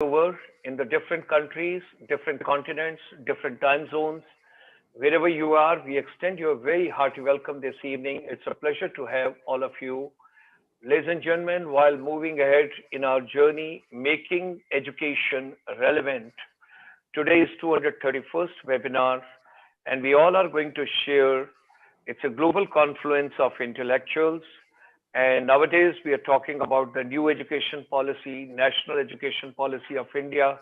over in the different countries, different continents, different time zones. Wherever you are, we extend you a very hearty welcome this evening. It's a pleasure to have all of you. Ladies and gentlemen, while moving ahead in our journey, making education relevant, today is 231st webinar, and we all are going to share. It's a global confluence of intellectuals, and nowadays we are talking about the new education policy, National Education Policy of India,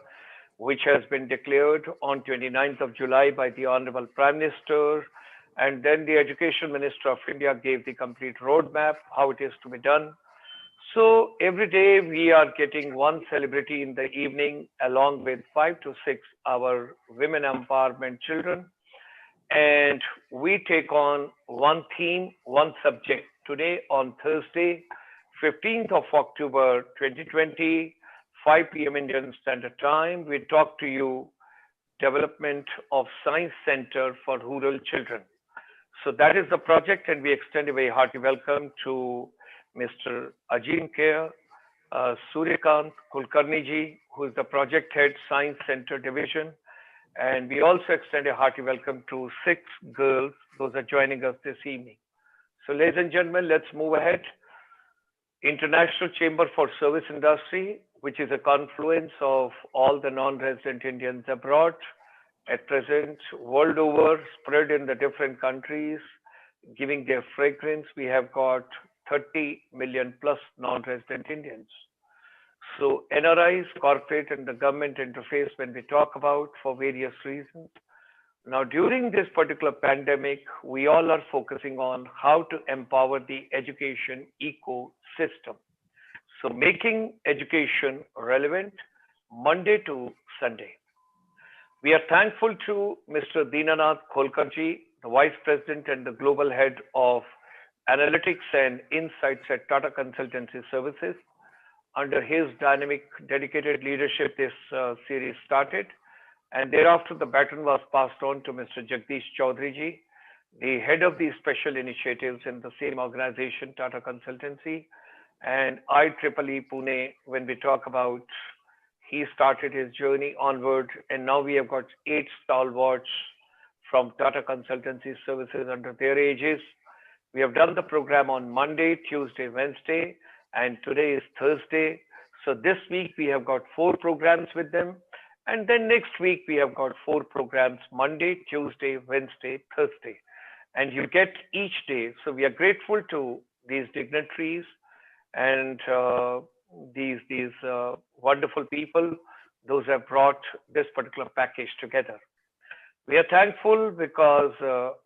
which has been declared on 29th of July by the Honorable Prime Minister. And then the Education Minister of India gave the complete roadmap, how it is to be done. So every day we are getting one celebrity in the evening, along with 5 to 6 our women empowerment children. And we take on one theme, one subject. Today on Thursday, 15th of October, 2020, 5 p.m. Indian Standard Time, we talk to you development of Science Center for Rural Children. So that is the project, and we extend a very hearty welcome to Mr. Ajinkya, Suryakant, Kulkarni ji, who is the project head, Science Center Division. And we also extend a hearty welcome to 6 girls, those are joining us this evening. So ladies and gentlemen, let's move ahead. International Chamber for Service Industry, which is a confluence of all the non-resident Indians abroad, at present, world over, spread in the different countries, giving their fragrance. We have got 30 million plus non-resident Indians. So NRIs, corporate and the government interface when we talk about for various reasons. Now, during this particular pandemic, we all are focusing on how to empower the education ecosystem. So making education relevant Monday to Sunday. We are thankful to Mr. Dinanath Kholkarji, the Vice President and the Global Head of Analytics and Insights at Tata Consultancy Services. Under his dynamic, dedicated leadership, this series started. And thereafter, the baton was passed on to Mr. Jagdish Chaudhary ji, the head of the special initiatives in the same organization, Tata Consultancy. And IEEE Pune, when we talk about, he started his journey onward. And now we have got 8 stalwarts from Tata Consultancy Services under their aegis. We have done the program on Monday, Tuesday, Wednesday, and today is Thursday. So this week we have got 4 programs with them. And then next week, we have got 4 programs, Monday, Tuesday, Wednesday, Thursday. And you get each day. So we are grateful to these dignitaries and these wonderful people, those who have brought this particular package together. We are thankful because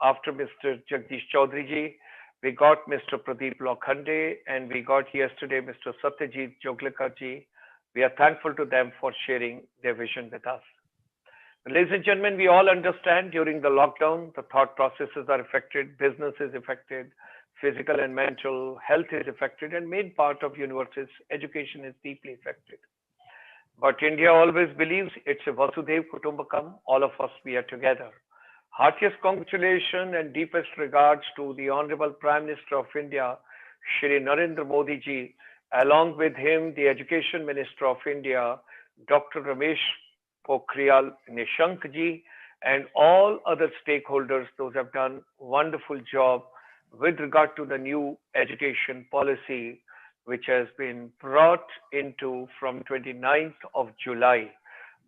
after Mr. Jagdish Chaudhary ji, we got Mr. Pradeep Lokhande, and we got yesterday Mr. Satyajit Joglekar ji. We are thankful to them for sharing their vision with us. Ladies and gentlemen, we all understand during the lockdown, the thought processes are affected, business is affected, physical and mental health is affected, and main part of universe's education is deeply affected. But India always believes it's a Vasudev Kutumbakam, all of us, we are together. Heartiest congratulations and deepest regards to the Honorable Prime Minister of India, Shri Narendra Modi ji, along with him, the Education Minister of India, Dr. Ramesh Pokhriyal Nishank ji, and all other stakeholders, those have done a wonderful job with regard to the new education policy, which has been brought into from 29th of July.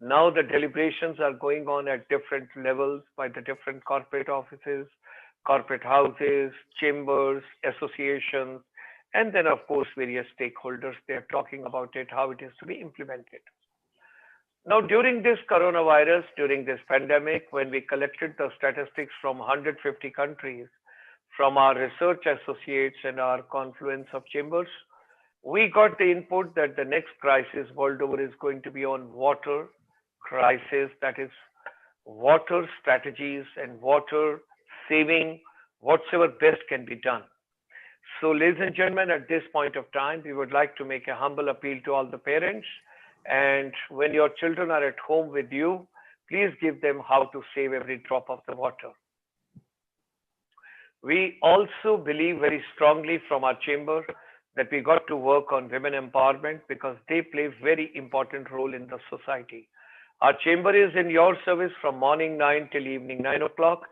Now the deliberations are going on at different levels by the different corporate offices, corporate houses, chambers, associations, and then, of course, various stakeholders. They're talking about it, how it is to be implemented. Now, during this coronavirus, during this pandemic, when we collected the statistics from 150 countries, from our research associates and our confluence of chambers, we got the input that the next crisis world over is going to be on water crisis, that is water strategies and water saving, whatsoever best can be done. So ladies and gentlemen, at this point of time, we would like to make a humble appeal to all the parents. And when your children are at home with you, please give them how to save every drop of the water. We also believe very strongly from our chamber that we got to work on women empowerment because they play a very important role in the society. Our chamber is in your service from morning 9 till evening 9 o'clock.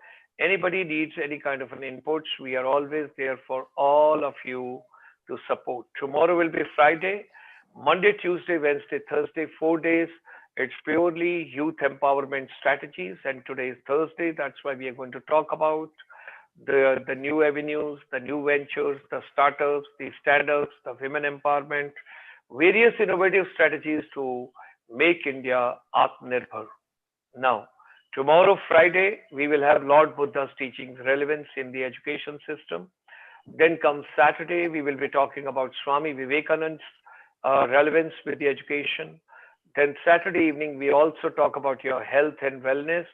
Anybody needs any kind of an input, we are always there for all of you to support. Tomorrow will be Friday, Monday, Tuesday, Wednesday, Thursday, 4 days. It's purely youth empowerment strategies. And today is Thursday. That's why we are going to talk about the new avenues, the new ventures, the startups, the stand-ups, the women empowerment, various innovative strategies to make India Atmanirbhar. Now, tomorrow, Friday, we will have Lord Buddha's teachings, relevance in the education system. Then comes Saturday, we will be talking about Swami Vivekananda's relevance with the education. Then Saturday evening, we also talk about your health and wellness.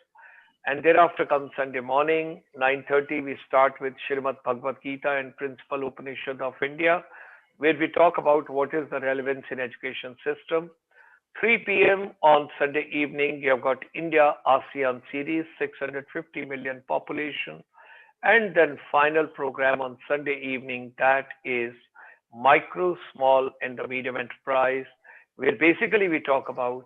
And thereafter comes Sunday morning, 9:30, we start with Srimad Bhagavad Gita and Principal Upanishad of India, where we talk about what is the relevance in education system. 3 p.m. on Sunday evening, you have got India ASEAN series, 650 million population. And then final program on Sunday evening, that is micro, small, and the medium enterprise, where basically we talk about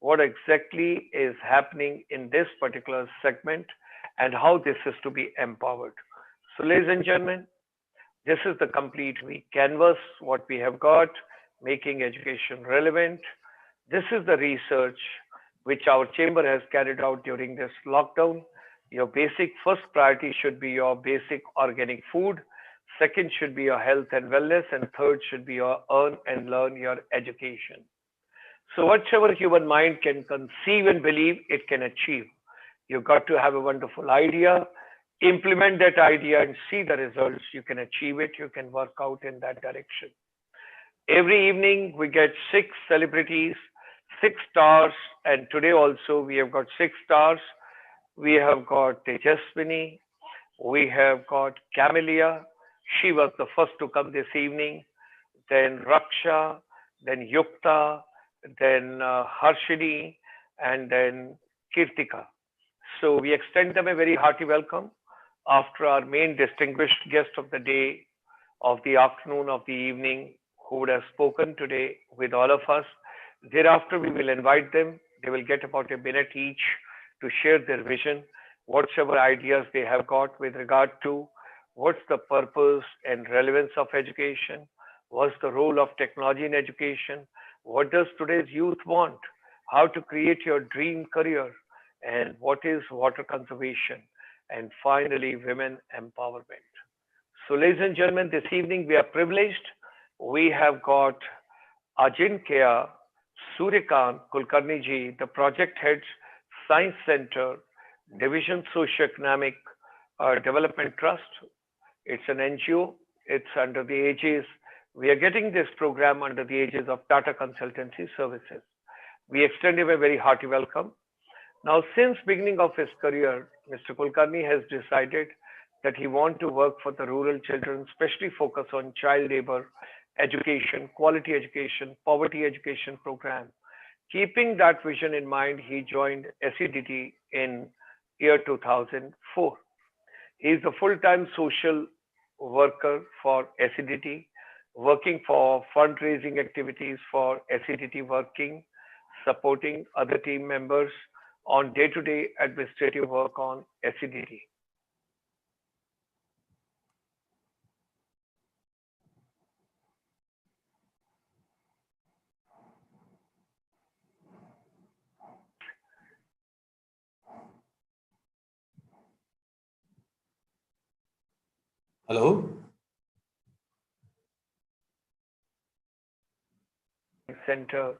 what exactly is happening in this particular segment and how this is to be empowered. So, ladies and gentlemen, this is the complete week canvas, what we have got, making education relevant. This is the research which our chamber has carried out during this lockdown. Your basic first priority should be your basic organic food. Second should be your health and wellness. And third should be your earn and learn your education. So whatever human mind can conceive and believe, it can achieve. You've got to have a wonderful idea, implement that idea and see the results. You can achieve it. You can work out in that direction. Every evening, we get 6 celebrities, 6 stars. And today also, we have got 6 stars. We have got Tejaswini. We have got Camellia. She was the first to come this evening. Then Raksha, then Yukta, then Harshini, and then Kirtika. So we extend them a very hearty welcome after our main distinguished guest of the day, of the afternoon, of the evening, who would have spoken today with all of us. Thereafter, we will invite them. They will get about a minute each to share their vision, whatever ideas they have got with regard to what's the purpose and relevance of education, what's the role of technology in education, what does today's youth want, how to create your dream career, and what is water conservation, and finally, women empowerment. So, ladies and gentlemen, this evening we are privileged. We have got Ajinkya Suryakant Kulkarni ji, the project head, Science Center, Division Socioeconomic Development Trust. It's an NGO. It's under the aegis. We are getting this program under the aegis of Tata Consultancy Services. We extend him a very hearty welcome. Now, since beginning of his career, Mr. Kulkarni has decided that he wants to work for the rural children, especially focus on child labor, education, quality education, poverty education program. Keeping that vision in mind, he joined SEDT in year 2004. He is a full-time social worker for SEDT, working for fundraising activities for SEDT Working, supporting other team members on day-to-day administrative work on SEDT. Hello. Center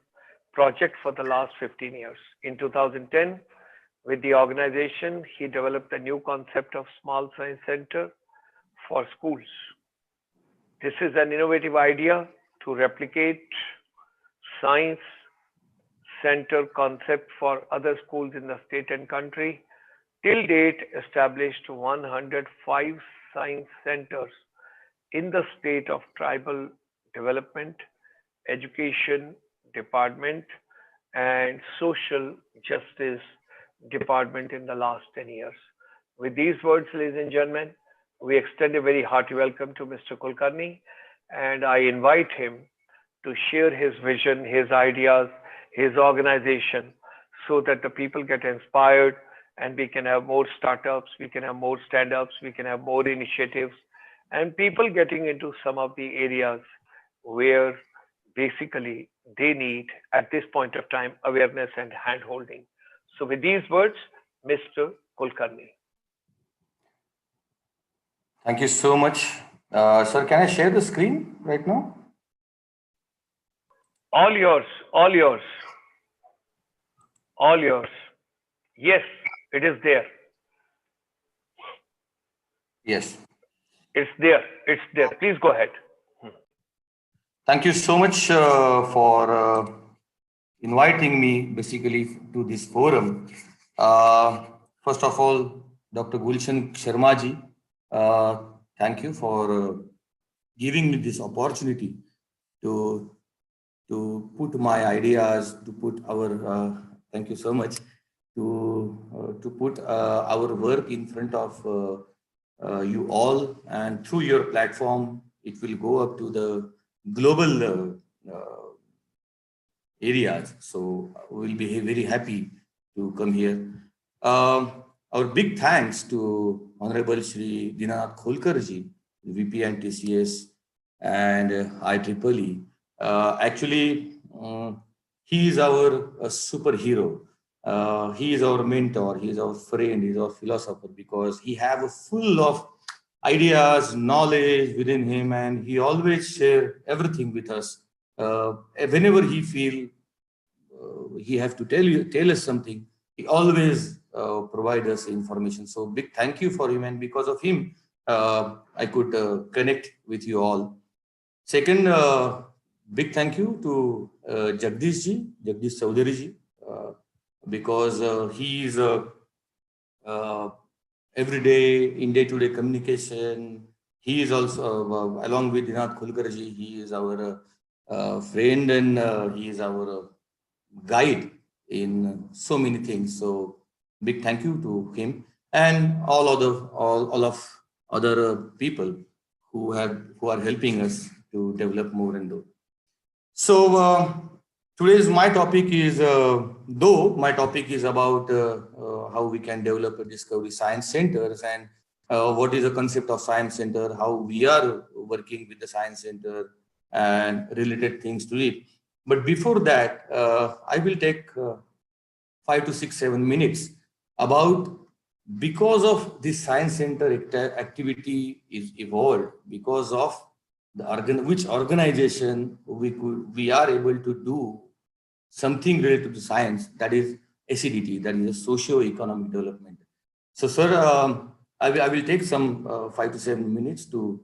project for the last 15 years. In 2010, with the organization, he developed a new concept of small science center for schools. This is an innovative idea to replicate science center concept for other schools in the state and country. Till date, established 105 science centers in the state of tribal development, education department, and social justice department in the last 10 years. With these words, ladies and gentlemen, we extend a very hearty welcome to Mr. Kulkarni. and I invite him to share his vision, his ideas, his organization, so that the people get inspired and we can have more startups, we can have more stand-ups, we can have more initiatives, and people getting into some of the areas where basically they need at this point of time awareness and hand-holding. So with these words, Mr. Kulkarni. Thank you so much. Sir, can I share the screen right now? All yours, all yours, all yours. Yes, it is there. Yes. It's there. It's there. Please go ahead. Thank you so much for inviting me basically to this forum. First of all, Dr. Gulshan Sharma ji, thank you for giving me this opportunity to put my ideas, to put our thank you so much to put our work in front of you all, and through your platform it will go up to the global areas. So we'll be very happy to come here. Our big thanks to Honorable Shri Dinanath Kholkar ji, VP and TCS and IEEE. Actually, he is our superhero. He is our mentor, he is our friend, he is our philosopher, because he have a full of ideas, knowledge within him, and he always share everything with us. Whenever he feel he have to tell us something, he always provide us information. So big thank you for him, and because of him, I could connect with you all. Second, big thank you to Jagdish Chaudhary ji, because he is every day in day-to-day communication. He is also, along with Dinanath Kholkar ji, he is our friend, and he is our guide in so many things. So big thank you to him and all of other people who are helping us to develop more and more. So today's my topic is my topic is about how we can develop a discovery science centers, and what is the concept of science center, how we are working with the science center and related things to it. But before that, I will take 5 to 6, 7 minutes about, because of this science center activity is evolved because of which organization we are able to do something related to science, that is SEDT, that is a socio-economic development. So sir, I will take some 5 to 7 minutes to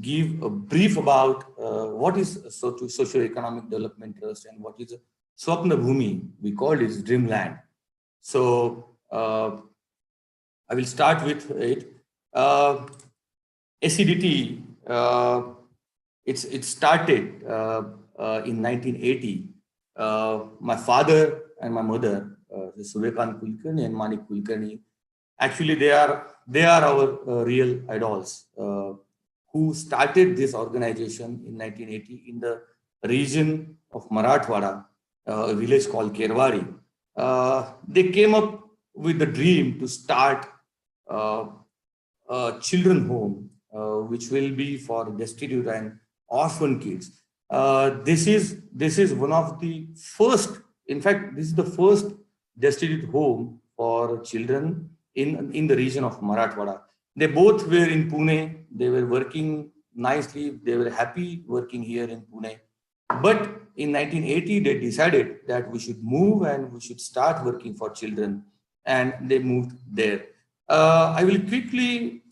give a brief about what is socio-economic development trust and what is Swapna Bhumi. We call it dreamland. So I will start with it. SEDT, it started in 1980. My father and my mother, Suryakant Kulkarni and Manik Kulkarni, actually they are our real idols, who started this organization in 1980 in the region of Marathwada, a village called Kerwadi. They came up with the dream to start a children home, which will be for destitute and orphan kids. This is one of the first, in fact, this is the first destitute home for children in the region of Marathwada. They both were in Pune. They were working nicely. They were happy working here in Pune. But in 1980, they decided that we should move and we should start working for children, and they moved there. I will quickly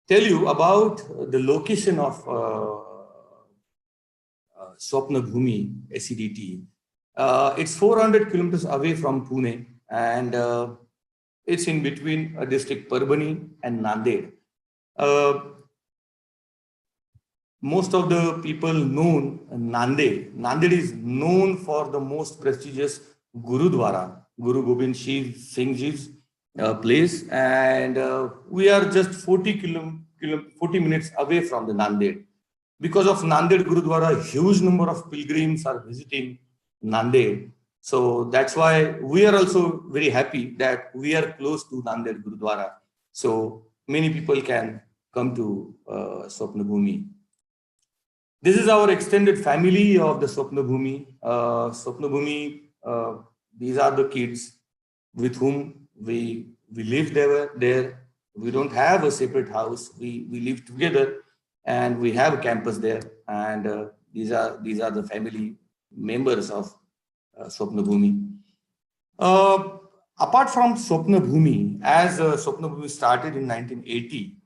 tell you about the location of Swapna Bhumi, SEDT. It's 400 kilometers away from Pune, and it's in between district Parbhani and Nanded. Most of the people known Nanded. Nanded is known for the most prestigious Gurudwara, Guru Gobind Singh Ji's place, and we are just 40 minutes away from the Nanded. Because of Nanded Gurudwara, a huge number of pilgrims are visiting Nanded. So that's why we are also very happy that we are close to Nanded Gurudwara. So many people can come to Swapna Bhumi. This is our extended family of the Swapna Bhumi. Swapna Bhumi, these are the kids with whom we live there. We don't have a separate house. We live together, and we have a campus there. And these are the family members of Swapna Bhumi. Apart from Swapna Bhumi, as Swapna Bhumi started in 1980,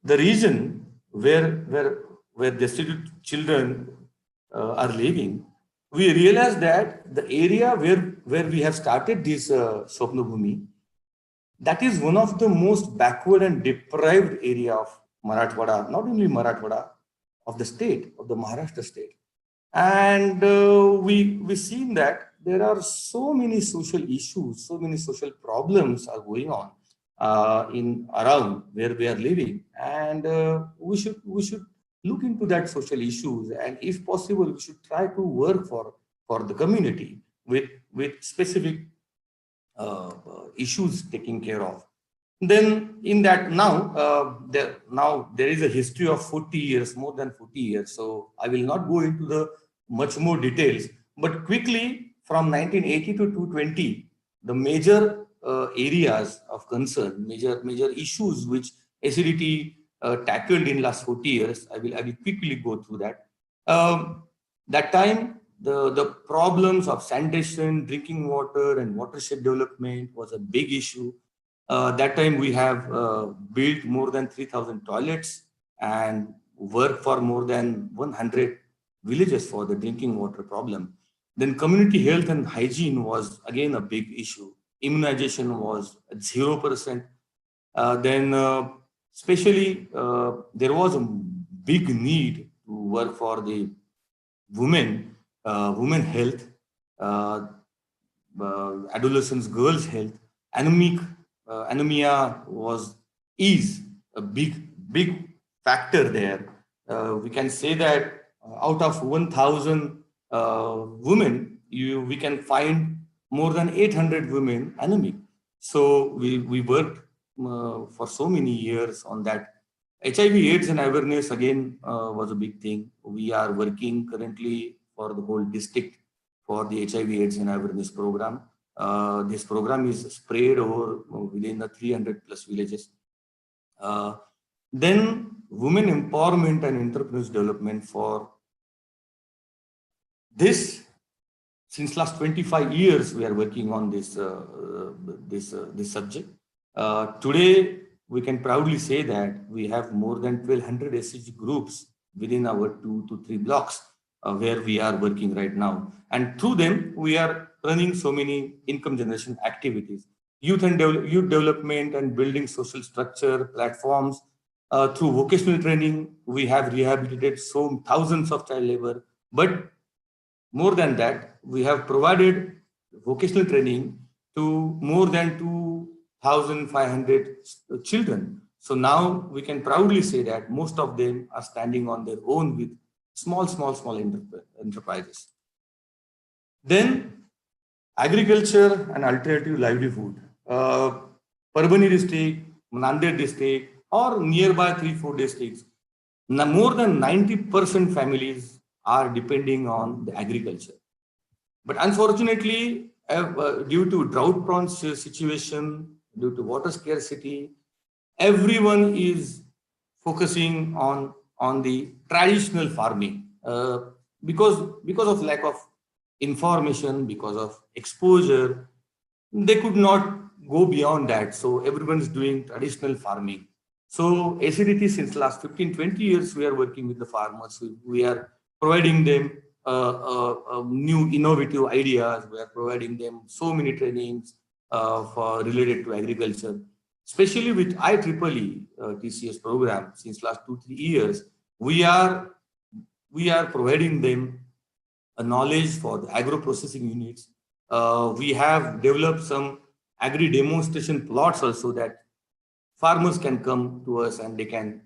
the region where destitute children are living, we realized that the area where we have started this Swapna Bhumi, that is one of the most backward and deprived area of Marathwada, not only Marathwada, of the state, of the Maharashtra state. And we seen that there are so many social issues, so many social problems are going on in around where we are living, and we should look into that social issues, and if possible, we should try to work for the community with specific issues taken care of. Then in that now there is a history of 40 years, more than 40 years. So I will not go into the much more details, but quickly from 1980 to 2020, the major areas of concern, major issues which SEDT tackled in last 40 years, I will quickly go through that. That time, the problems of sanitation, drinking water, and watershed development was a big issue. That time we have built more than 3,000 toilets and worked for more than 100 villages for the drinking water problem. Then community health and hygiene was again a big issue. Immunization was at 0%. Then especially there was a big need to work for the women health, adolescents, girls health. Anemia is a big factor there. We can say that out of 1,000 women, we can find more than 800 women anemic. So we worked for so many years on that. HIV/AIDS and awareness again was a big thing. We are working currently for the whole district for the HIV/AIDS and awareness program. This program is spread over within the 300 plus villages. Then women empowerment and entrepreneurship development for this. Since last 25 years, we are working on this subject. Today, we can proudly say that we have more than 1,200 SCG groups within our 2 to 3 blocks where we are working right now. And through them, we are running so many income generation activities, youth development and building social structure platforms. Through vocational training, we have rehabilitated thousands of child labor. But more than that, we have provided vocational training to more than 2,500 children. So now we can proudly say that most of them are standing on their own with small enterprises. Then agriculture and alternative livelihood. Parbhani district, Nanded district, or nearby 3-4 districts, more than 90% families are depending on the agriculture. But unfortunately, due to drought-prone situation, due to water scarcity, everyone is focusing on the traditional farming because of lack of information, because of exposure. They could not go beyond that. So everyone is doing traditional farming. So SEDT, since last 15-20 years, we are working with the farmers. We are providing them new innovative ideas. We are providing them so many trainings related to agriculture, especially with IEEE TCS program. Since last 2-3 years, we are providing them a knowledge for the agro processing units. We have developed some agri demonstration plots also that farmers can come to us and they can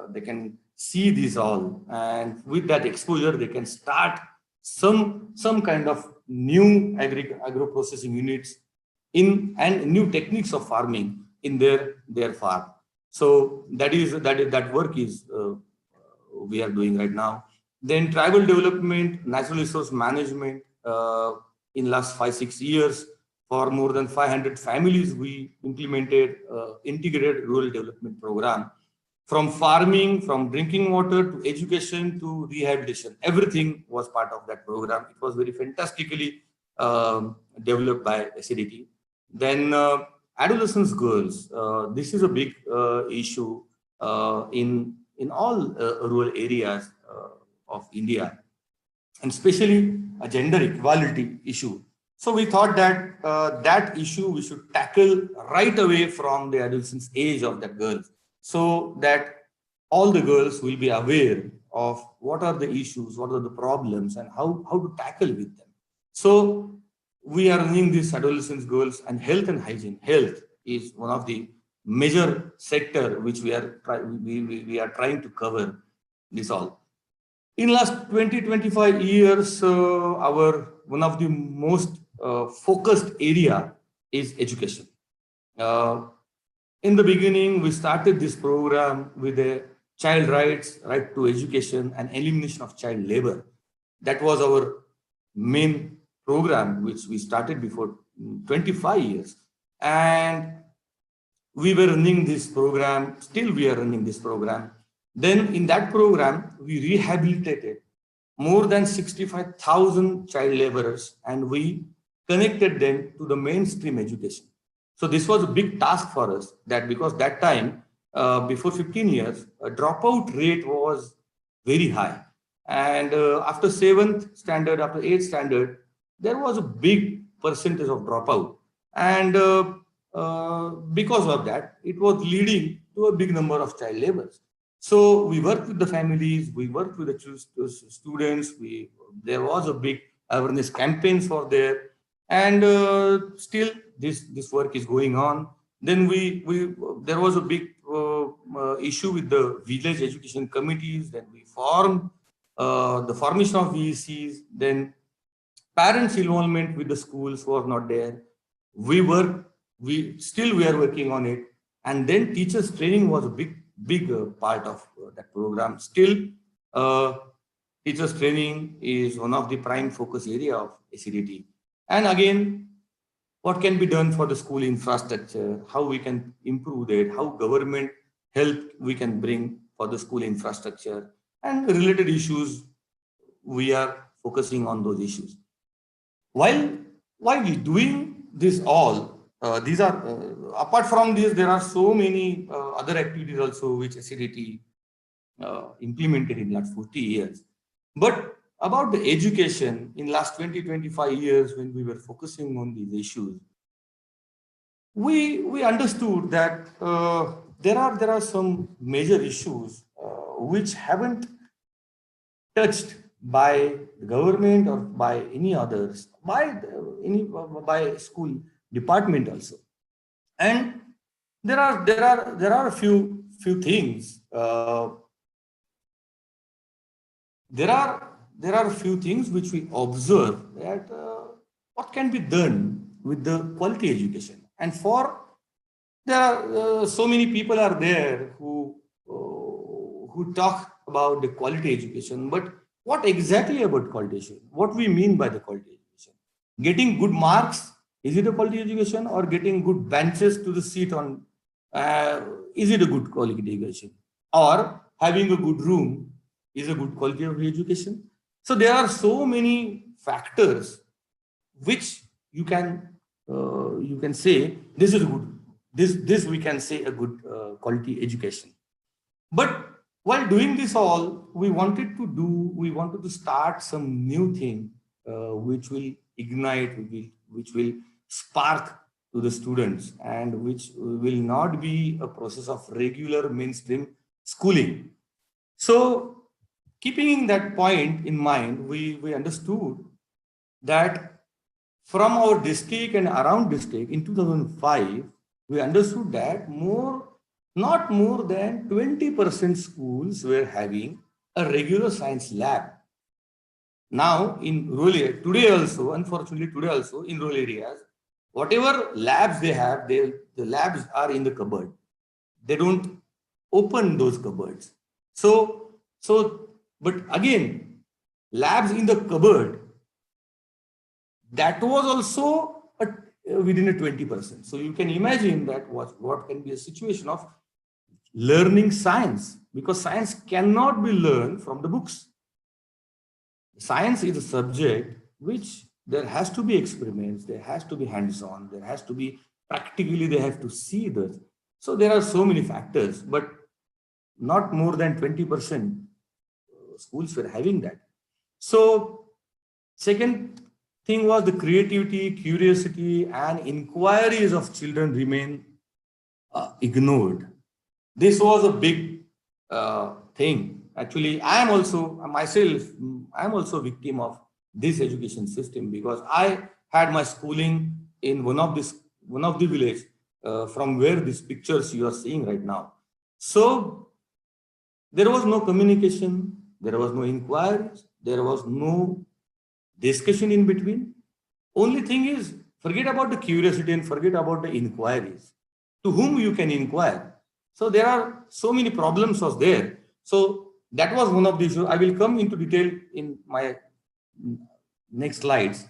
they can see this all, and with that exposure, they can start some kind of new agro processing units and new techniques of farming in their farm. So that work is we are doing right now. Then tribal development, natural resource management. In last 5-6 years, for more than 500 families, we implemented integrated rural development program. From farming, from drinking water to education to rehabilitation, everything was part of that program. It was very fantastically developed by SEDT. Then adolescents girls. This is a big issue in all rural areas of India, and especially a gender equality issue. So we thought that that issue we should tackle right away from the adolescence age of that girl, so that all the girls will be aware of what are the issues, what are the problems, and how to tackle with them. So we are running this adolescents girls and health and hygiene. Health is one of the major sector which we are trying to cover this all. In last 20-25 years, our one of the most focused area is education. In the beginning, we started this program with a child rights, right to education, and elimination of child labor. That was our main program, which we started before 25 years. And we were running this program, still we are running this program. Then in that program, we rehabilitated more than 65,000 child laborers, and we connected them to the mainstream education. So this was a big task for us, that because that time, before 15 years, a dropout rate was very high. And after 7th standard, after 8th standard, there was a big percentage of dropout. And because of that, it was leading to a big number of child laborers. So we worked with the families, we worked with the students, there was a big awareness campaigns for there, and still this work is going on. Then there was a big issue with the village education committees. Then we formed the formation of VECs. Then parents' involvement with the schools was not there. We are working on it. And then teachers training was a big part of that program. Still, teachers training is one of the prime focus area of SEDT. And again, what can be done for the school infrastructure, how we can improve it, how government help we can bring for the school infrastructure, and related issues, we are focusing on those issues. While we doing this all, these are, apart from this, there are so many other activities also which SEDT implemented in the last 40 years. But about the education, in last 20-25 years, when we were focusing on these issues, we understood that there are some major issues which haven't touched by the government or by any others, by school department also. And there are a few things. There are a few things which we observe that what can be done with the quality education. And there are so many people are there who talk about the quality education, but what exactly about quality education? What we mean by the quality education? Getting good marks, is it a quality education? Or getting good benches to the seat on, is it a good quality education? Or having a good room is a good quality of education? So there are so many factors which you can say this is good. This we can say a good quality education. But while doing this all, we wanted to start some new thing which will ignite, which will spark to the students, and which will not be a process of regular mainstream schooling. So keeping that point in mind, we understood that from our district and around district in 2005, we understood that more not more than 20% schools were having a regular science lab. Now, in rural area, today also, unfortunately, today also in rural areas, whatever labs they have, the labs are in the cupboard. They don't open those cupboards. But again, labs in the cupboard, that was also within a 20%. So you can imagine that what can be a situation of learning science, because science cannot be learned from the books. Science is a subject which there has to be experiments, there has to be hands-on, there has to be practically, they have to see this. So there are so many factors, but not more than 20% schools were having that. So second thing was the creativity, curiosity, and inquiries of children remain ignored. This was a big thing. Actually, I am also a victim of this education system, because I had my schooling in one of the village from where these pictures you are seeing right now. So there was no communication, there was no inquiries, there was no discussion in between. Only thing is, forget about the curiosity and forget about the inquiries. To whom you can inquire? So there are so many problems was there. So that was one of the issues. I will come into detail in my next slides.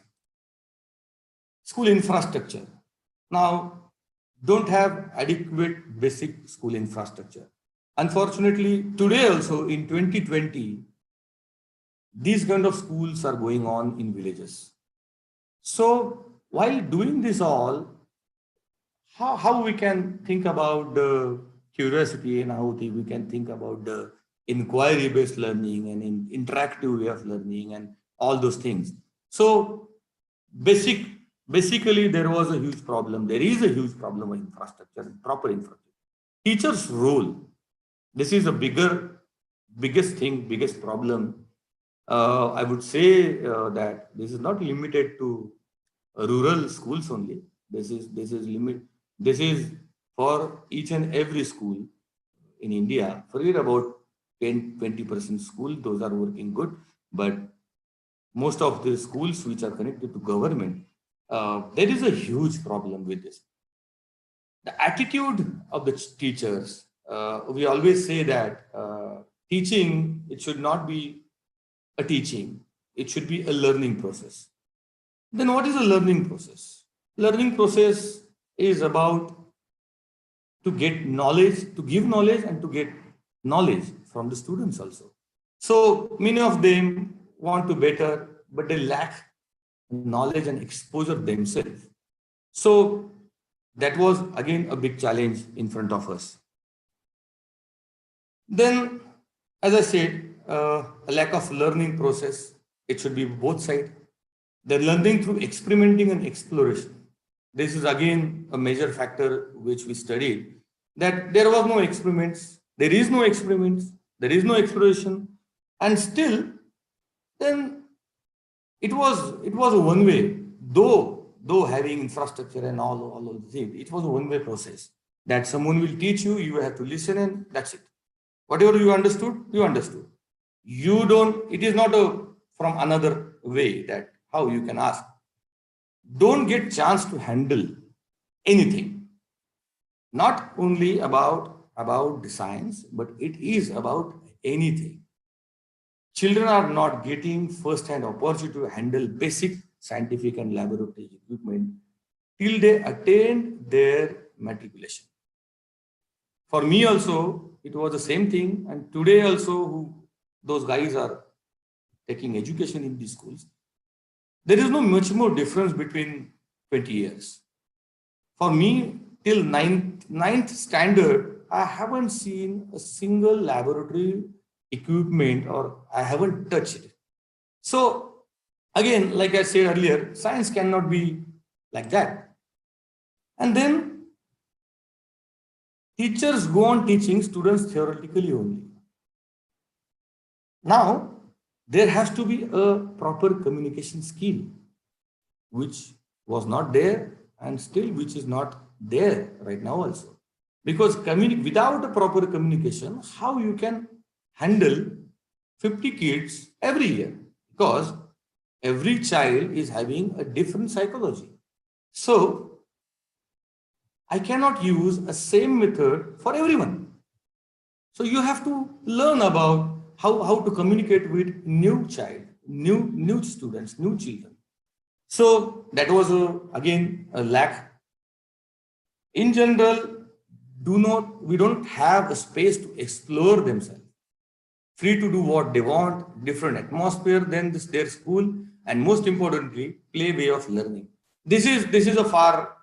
School infrastructure. Now, don't have adequate basic school infrastructure. Unfortunately, today also in 2020, these kind of schools are going on in villages. So while doing this all, how we can think about the curiosity and how we can think about the inquiry-based learning and interactive way of learning and all those things. So basically there was a huge problem. There is a huge problem of infrastructure, proper infrastructure. Teachers' role. This is a biggest thing, biggest problem. I would say that this is not limited to rural schools only. This is for each and every school in India. Forget about 10-20% school, those are working good, but most of the schools which are connected to government, there is a huge problem with this. The attitude of the teachers, we always say that teaching, it should not be a teaching, it should be a learning process. Then what is a learning process? Learning process is about to get knowledge, to give knowledge and to get knowledge from the students also. So many of them want to better, but they lack knowledge and exposure themselves. So that was again a big challenge in front of us. Then, as I said, a lack of learning process, it should be both sides. The learning through experimenting and exploration. This is again a major factor which we studied, that there was no experiments, there is no experiments, there is no exploration, and still then it was a one way, though having infrastructure and all of the things, it was a one-way process that someone will teach you, you have to listen, and that's it. Whatever you understood, you understood. You don't, it is not from another way that how you can ask. Don't get chance to handle anything. Not only about the science, but it is about anything. Children are not getting first-hand opportunity to handle basic scientific and laboratory equipment till they attain their matriculation. For me also, it was the same thing, and today also, those guys are taking education in these schools. There is no much more difference between 20 years. For me, till ninth standard, I haven't seen a single laboratory equipment, or I haven't touched it. So again, like I said earlier, science cannot be like that. And then teachers go on teaching students theoretically only. Now, there has to be a proper communication skill, which was not there and still which is not there right now also. Because without a proper communication, how you can handle 50 kids every year? Because every child is having a different psychology. So I cannot use a same method for everyone. So you have to learn about how to communicate with new child, new students, new children. So that was again a lack. In general, we don't have a space to explore themselves. Free to do what they want, different atmosphere than their school, and most importantly, play way of learning. This is a far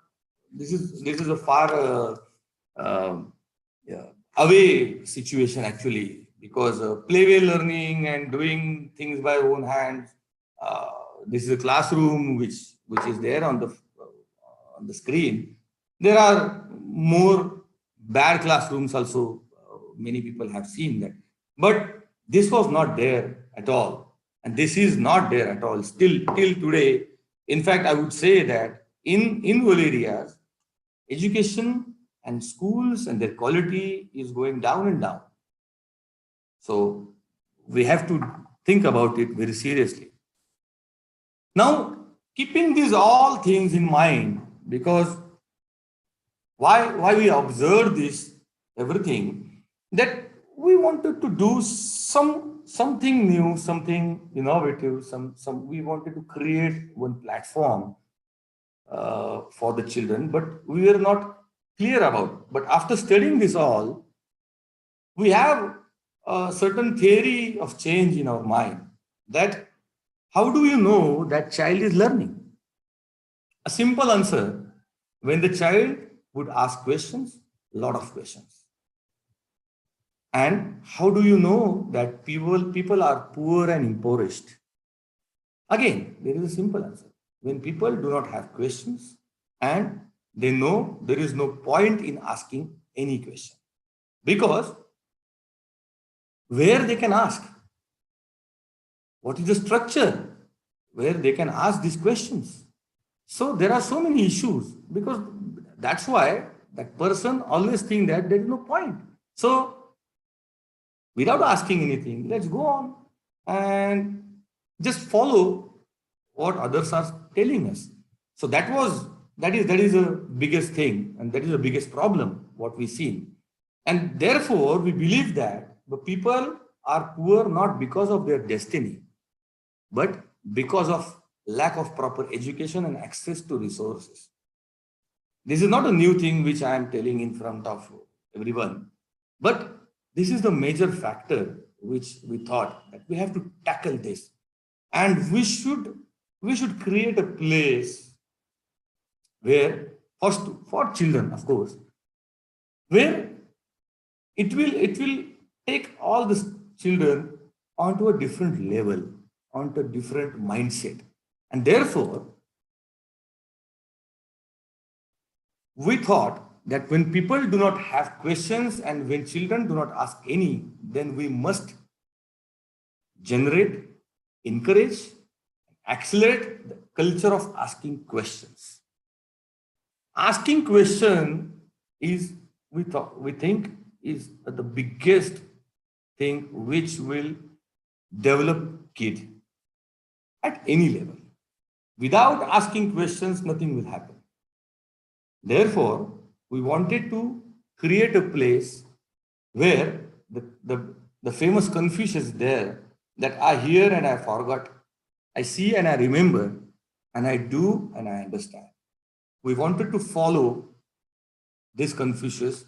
yeah, away situation actually, because playway learning and doing things by own hands. This is a classroom which is there on the screen. There are more bad classrooms also. Many people have seen that, but this was not there at all, and this is not there at all still till today. In fact, I would say that in rural areas, education and schools and their quality is going down and down. So we have to think about it very seriously. Now, keeping these all things in mind, because why we observe this everything, that we wanted to do something new, something innovative, we wanted to create one platform for the children, but we were not clear about. But after studying this all, we have a certain theory of change in our mind, that how do you know that child is learning? A simple answer: when the child would ask questions, a lot of questions. And how do you know that people are poor and impoverished? Again, there is a simple answer: when people do not have questions and they know there is no point in asking any question. Because where they can ask? What is the structure where they can ask these questions? So there are so many issues, because that's why that person always think that there is no point. So without asking anything, let's go on and just follow what others are telling us. So that is the biggest thing, and that is the biggest problem what we see. And therefore we believe that the people are poor not because of their destiny, but because of lack of proper education and access to resources. This is not a new thing which I am telling in front of everyone, but this is the major factor which we thought that we have to tackle this, and we should create a place where, first for children, of course, where it will take all the children onto a different level, onto a different mindset. And therefore, we thought that when people do not have questions and when children do not ask any, then we must generate, encourage, accelerate the culture of asking questions. Asking question is, we think, is the biggest thing which will develop kid at any level. Without asking questions, nothing will happen. Therefore, we wanted to create a place where the famous Confucius is there, that I hear and I forgot, I see and I remember, and I do and I understand. We wanted to follow this Confucius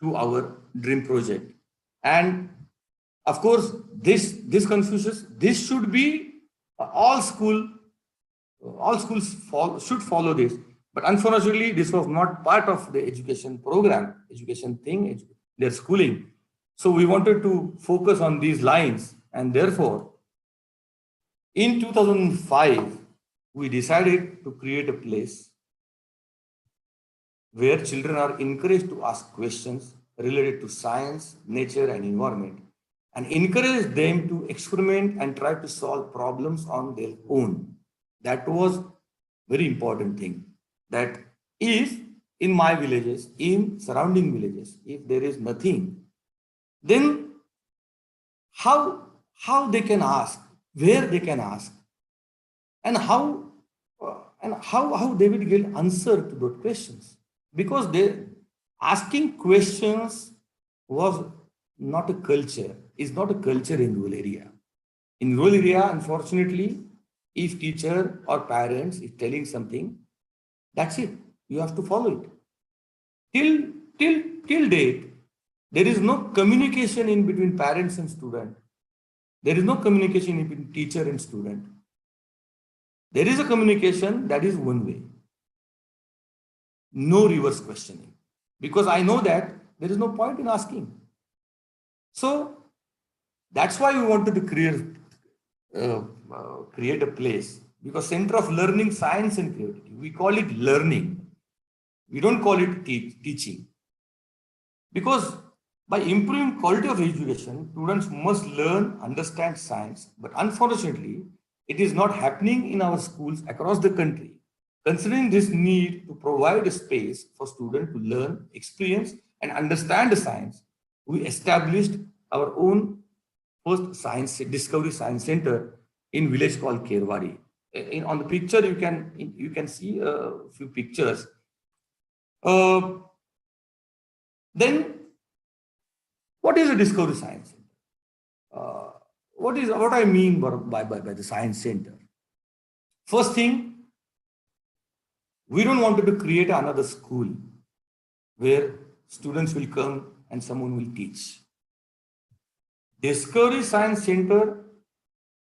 to our dream project. And of course, this Confucius, this should be all schools should follow this. But unfortunately, this was not part of the education program, education thing, their schooling. So we wanted to focus on these lines. And therefore, in 2005, we decided to create a place where children are encouraged to ask questions related to science, nature, and environment, and encourage them to experiment and try to solve problems on their own. That was very important thing. That if in my villages, in surrounding villages, if there is nothing, then how they can ask, where they can ask, and how they will get answer to those questions, because they asking questions was not a culture, is not a culture in rural area. In rural area, unfortunately, if teacher or parents is telling something, that's it. You have to follow it. Till date, there is no communication in between parents and student. There is no communication in between teacher and student. There is a communication that is one way. No reverse questioning. Because I know that there is no point in asking. So that's why we wanted to create a place, because Center of Learning, Science and Creativity, we call it learning. We don't call it teaching. Because by improving quality of education, students must learn, understand science, but unfortunately, it is not happening in our schools across the country. Considering this need to provide a space for students to learn, experience, and understand the science, we established our own first science discovery science center in village called Kerwadi. On the picture, you can see a few pictures. Then, what is a discovery science center? What I mean by the science center? First thing, we don't want to create another school where students will come and someone will teach. Discovery Science Center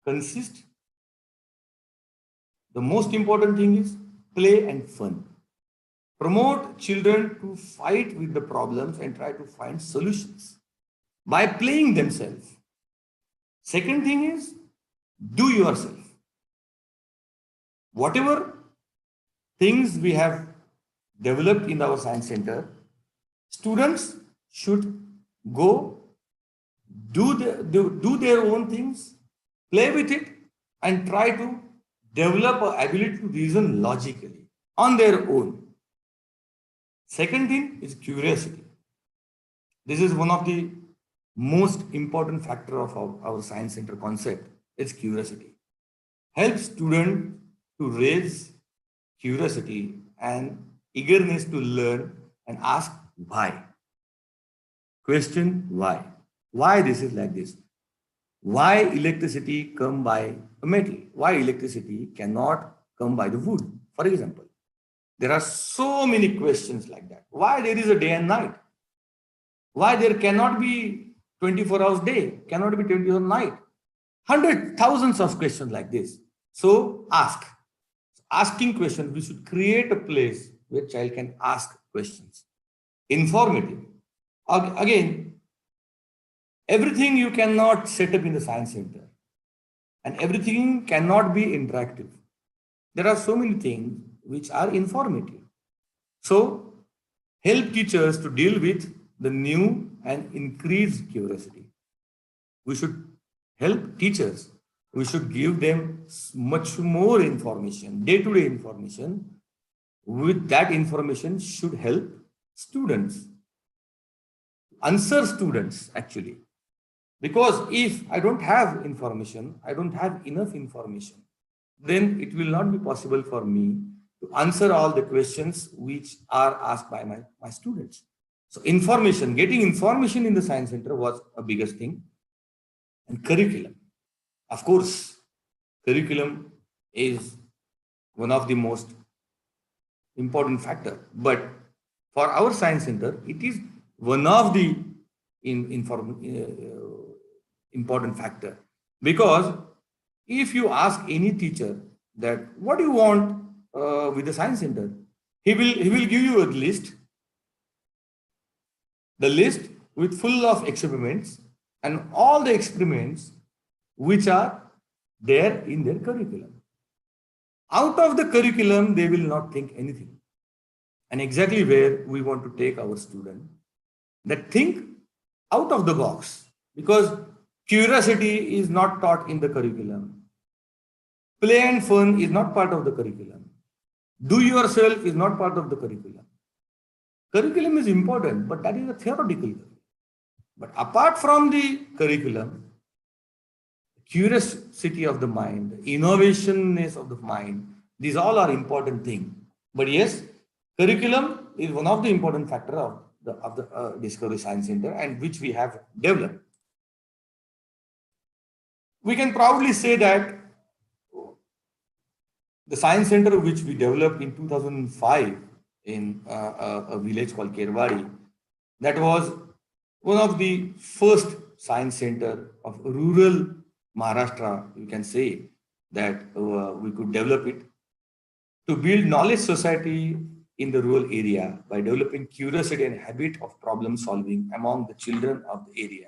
consists, the most important thing is play and fun. Promote children to fight with the problems and try to find solutions by playing themselves. Second thing is, do yourself. Whatever things we have developed in our science center, students should go do their own things, play with it, and try to develop an ability to reason logically on their own. Second thing is curiosity. This is one of the most important factor of our science center concept. It's curiosity. Help students to raise curiosity and eagerness to learn and ask why. Question why. Why this is like this? Why electricity come by a metal? Why electricity cannot come by the wood? For example, there are so many questions like that. Why there is a day and night? Why there cannot be 24 hours day, cannot be 24 hours night? Hundreds, thousands of questions like this. So ask. Asking questions, we should create a place where child can ask questions. Informative. Again, everything you cannot set up in the science center, and everything cannot be interactive. There are so many things which are informative. So help teachers to deal with the new and increased curiosity. We should help teachers. We should give them much more information, day-to-day information. With that information should help students, answer students actually. Because if I don't have information, I don't have enough information, then it will not be possible for me to answer all the questions which are asked by my students. So information, getting information in the science center was a biggest thing. And curriculum. Of course, curriculum is one of the most important factor. But for our science center, it is one of the important factor. Because if you ask any teacher that what do you want with the science center, he will give you a list. The list with full of experiments and all the experiments which are there in their curriculum. Out of the curriculum, they will not think anything. And exactly where we want to take our student, that think out of the box, because curiosity is not taught in the curriculum. Play and fun is not part of the curriculum. Do yourself is not part of the curriculum. Curriculum is important, but that is a theoretical. But apart from the curriculum, curiosity of the mind, innovationness of the mind, these all are important things. But yes, curriculum is one of the important factor of the Discovery Science Center, and which we have developed. We can proudly say that the Science Center, which we developed in 2005 in a village called Kerwadi, that was one of the first science center of rural Maharashtra. You can say that we could develop it to build knowledge society in the rural area by developing curiosity and habit of problem solving among the children of the area,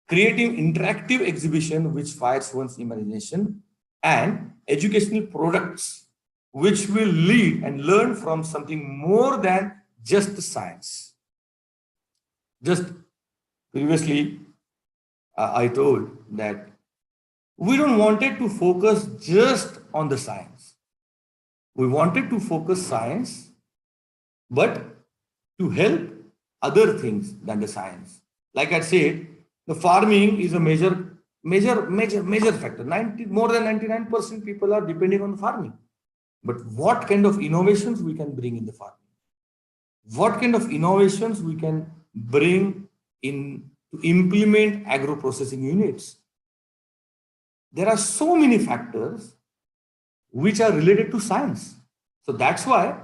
creating interactive exhibition which fires one's imagination, and educational products which will lead and learn from something more than just the science. Just previously, I told that we don't wanted to focus just on the science. We wanted to focus science, but to help other things than the science. Like I said, the farming is a major factor. More than 99% people are depending on farming. But what kind of innovations we can bring in the farming? What kind of innovations we can bring in to implement agro-processing units? There are so many factors which are related to science. So that's why,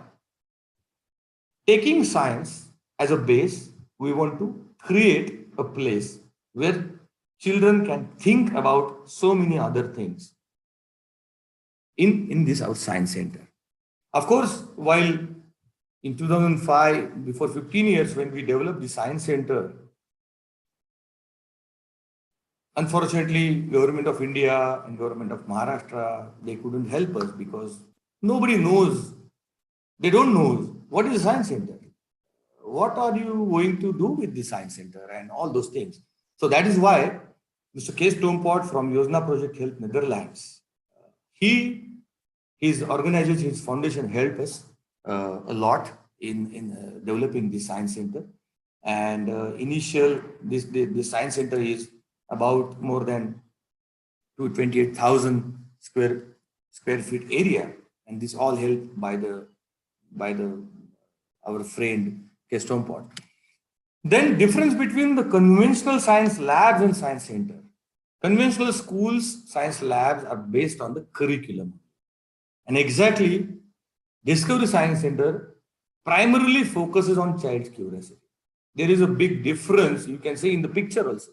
taking science as a base, we want to create a place where children can think about so many other things in this our science center. Of course, while in 2005, before 15 years, when we developed the science center, unfortunately, Government of India and Government of Maharashtra, they couldn't help us because nobody knows. They don't know what is a science center. What are you going to do with the science center and all those things? So that is why Mr. K. Stompot from Yojana Project Health Netherlands, his organization, his foundation helped us a lot in developing the science center. And this science center is about more than 28,000 square feet area, and this all helped by our friend K. Stompot. Then difference between the conventional science labs and science center. Conventional schools science labs are based on the curriculum, and exactly Discovery Science Center primarily focuses on child's curiosity. There is a big difference, you can see in the picture also.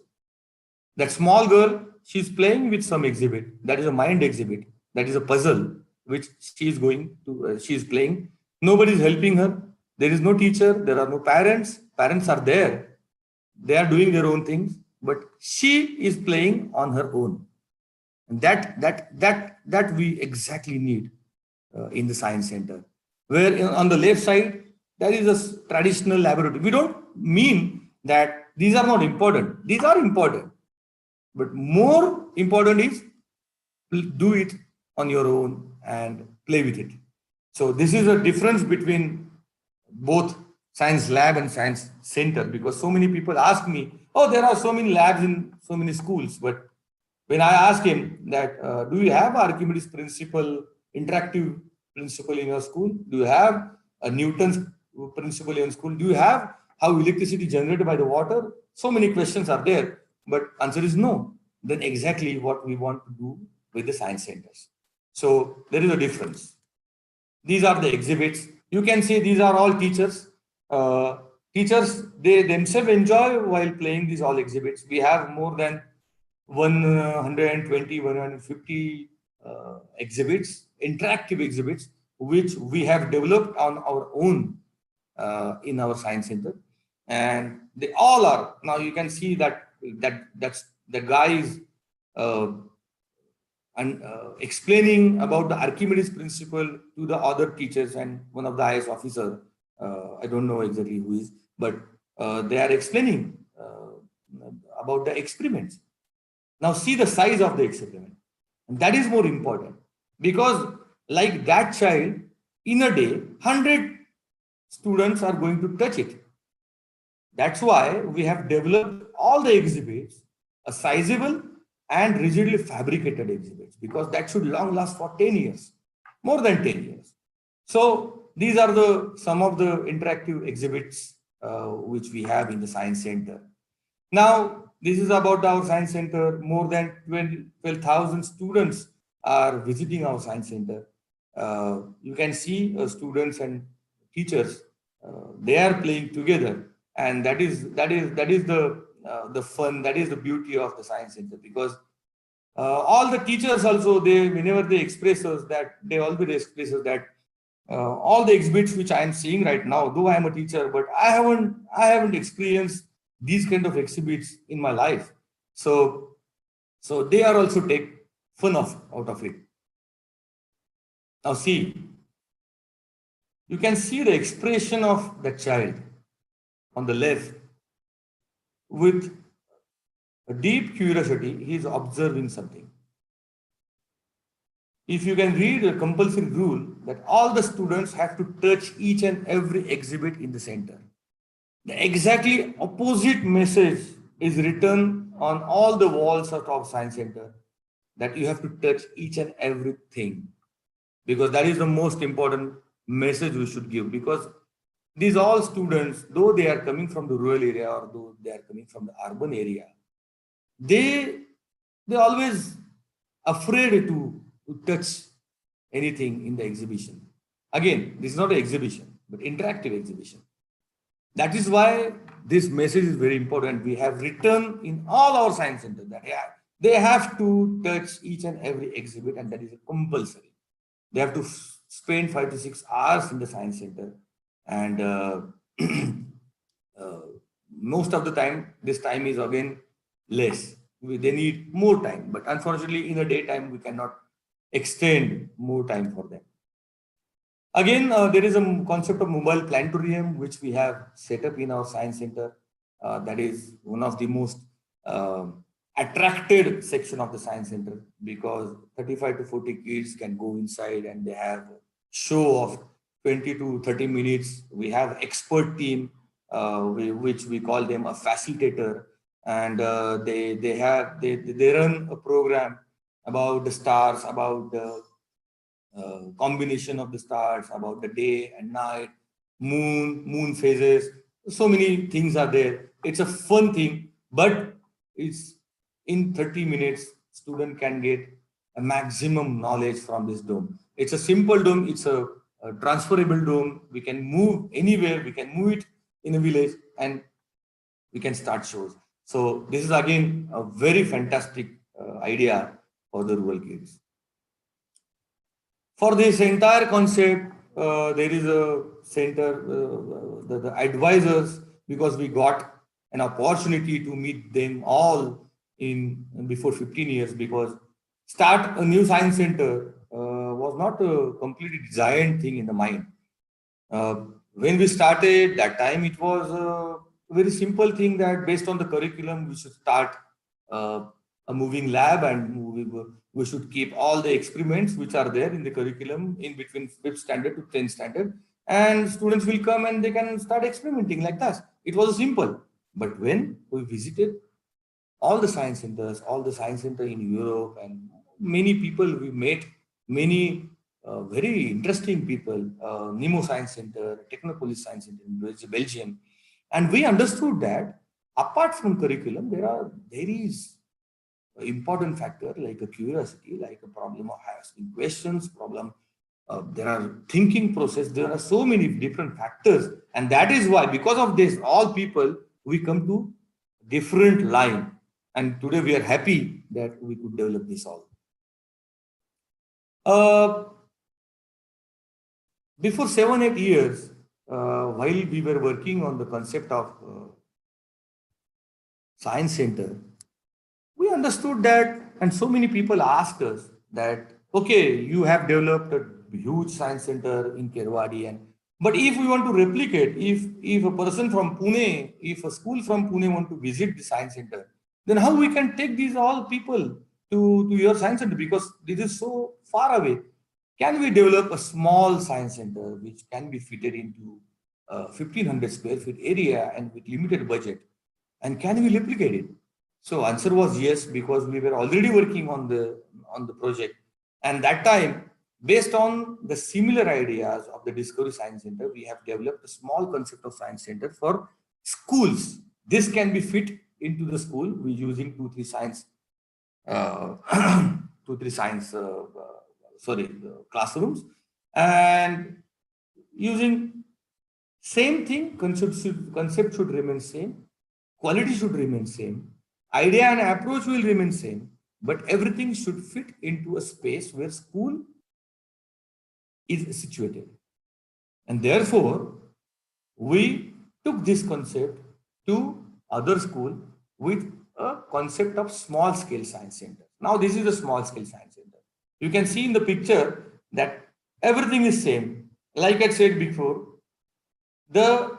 That small girl, she's playing with some exhibit. That is a mind exhibit. That is a puzzle which she is going to, she is playing. Nobody is helping her. There is no teacher. There are no parents. Parents are there. They are doing their own things, but she is playing on her own. And that we exactly need in the science center. Where on the left side, there is a traditional laboratory. We don't mean that these are not important. These are important. But more important is do it on your own and play with it. So this is a difference between both science lab and science center, because so many people ask me, oh, there are so many labs in so many schools. But when I ask him that, do you have Archimedes principle, interactive principle in your school? Do you have a Newton's principle in your school? Do you have how electricity generated by the water? So many questions are there. But answer is no. Then exactly what we want to do with the science centers. So there is a difference. These are the exhibits. You can see these are all teachers. Teachers, they themselves enjoy while playing these all exhibits. We have more than 120, 150 exhibits, interactive exhibits, which we have developed on our own in our science center. And they all are, now you can see that's the guys explaining about the Archimedes principle to the other teachers and one of the IAS officer, I don't know exactly who is, but they are explaining about the experiments. Now see the size of the experiment. And that is more important, because like that child in a day, 100 students are going to touch it. That's why we have developed all the exhibits, a sizable and rigidly fabricated exhibits, because that should long last for 10 years, more than 10 years. So these are some of the interactive exhibits which we have in the Science Center. Now, this is about our Science Center. More than 12,000 students are visiting our Science Center. You can see students and teachers, they are playing together. And that is the fun, that is the beauty of the Science Center, because all the teachers also, whenever they express us that, they always express us that all the exhibits which I am seeing right now, though I am a teacher, but I haven't experienced these kind of exhibits in my life. So they are also take fun out of it. Now see, you can see the expression of the child on the left. With a deep curiosity, he is observing something. If you can read a compulsory rule that all the students have to touch each and every exhibit in the center, the exactly opposite message is written on all the walls of our Science Center, that you have to touch each and everything, because that is the most important message we should give. Because these all students, though they are coming from the rural area or though they are coming from the urban area, they always afraid to touch anything in the exhibition. Again, this is not an exhibition, but interactive exhibition. That is why this message is very important. We have written in all our Science Centers that they have to touch each and every exhibit, and that is compulsory. They have to spend 5 to 6 hours in the Science Center, and most of the time, this time is again less. They need more time, but unfortunately, in the daytime, we cannot extend more time for them. Again, there is a concept of mobile planetarium, which we have set up in our Science Center. That is one of the most attracted section of the Science Center, because 35 to 40 kids can go inside and they have a show of 20 to 30 minutes. We have expert team, which we call them a facilitator, and they run a program about the stars, about the combination of the stars, about the day and night, moon phases. So many things are there. It's a fun thing, but it's in 30 minutes, student can get a maximum knowledge from this dome. It's a simple dome. It's a transferable dome. We can move anywhere. We can move it in a village and we can start shows. So this is again a very fantastic idea for the rural kids. For this entire concept, there is a center, the advisors, because we got an opportunity to meet them all before 15 years, because start a new Science Center was not a completely designed thing in the mind. When we started that time, it was a very simple thing that based on the curriculum, we should start a moving lab, and we should keep all the experiments which are there in the curriculum in between 5th standard to 10th standard, and students will come and they can start experimenting like that. It was simple. But when we visited all the Science Centers, all the Science Center in Europe, and many people, we met many very interesting people, Nemo Science Center, Technopolis Science Center in Belgium, and we understood that apart from curriculum, there is an important factor like a curiosity, like a problem of asking questions, there are thinking process, there are so many different factors, and that is why, because of this, all people, we come to different line, and today we are happy that we could develop this all. Before 7-8 years, while we were working on the concept of Science Center, we understood that, and so many people asked us that, okay, you have developed a huge Science Center in Kerwadi, but if we want to replicate, if a person from Pune, if a school from Pune want to visit the Science Center, then how we can take these all people to your Science Center, because this is so far away. Can we develop a small Science Center which can be fitted into 1,500 square feet area and with limited budget. And can we replicate it? So answer was yes, because we were already working on the project. And that time, based on the similar ideas of the Discovery Science Center, we have developed a small concept of science center for schools. This can be fit into the school. We're using 2-3 science, classrooms, and using same thing. Concept should remain same. Quality should remain same. Idea and approach will remain same, but everything should fit into a space where school is situated. And therefore, we took this concept to other school with a concept of small scale science center. Now, this is a small scale science center. You can see in the picture that everything is same. Like I said before, the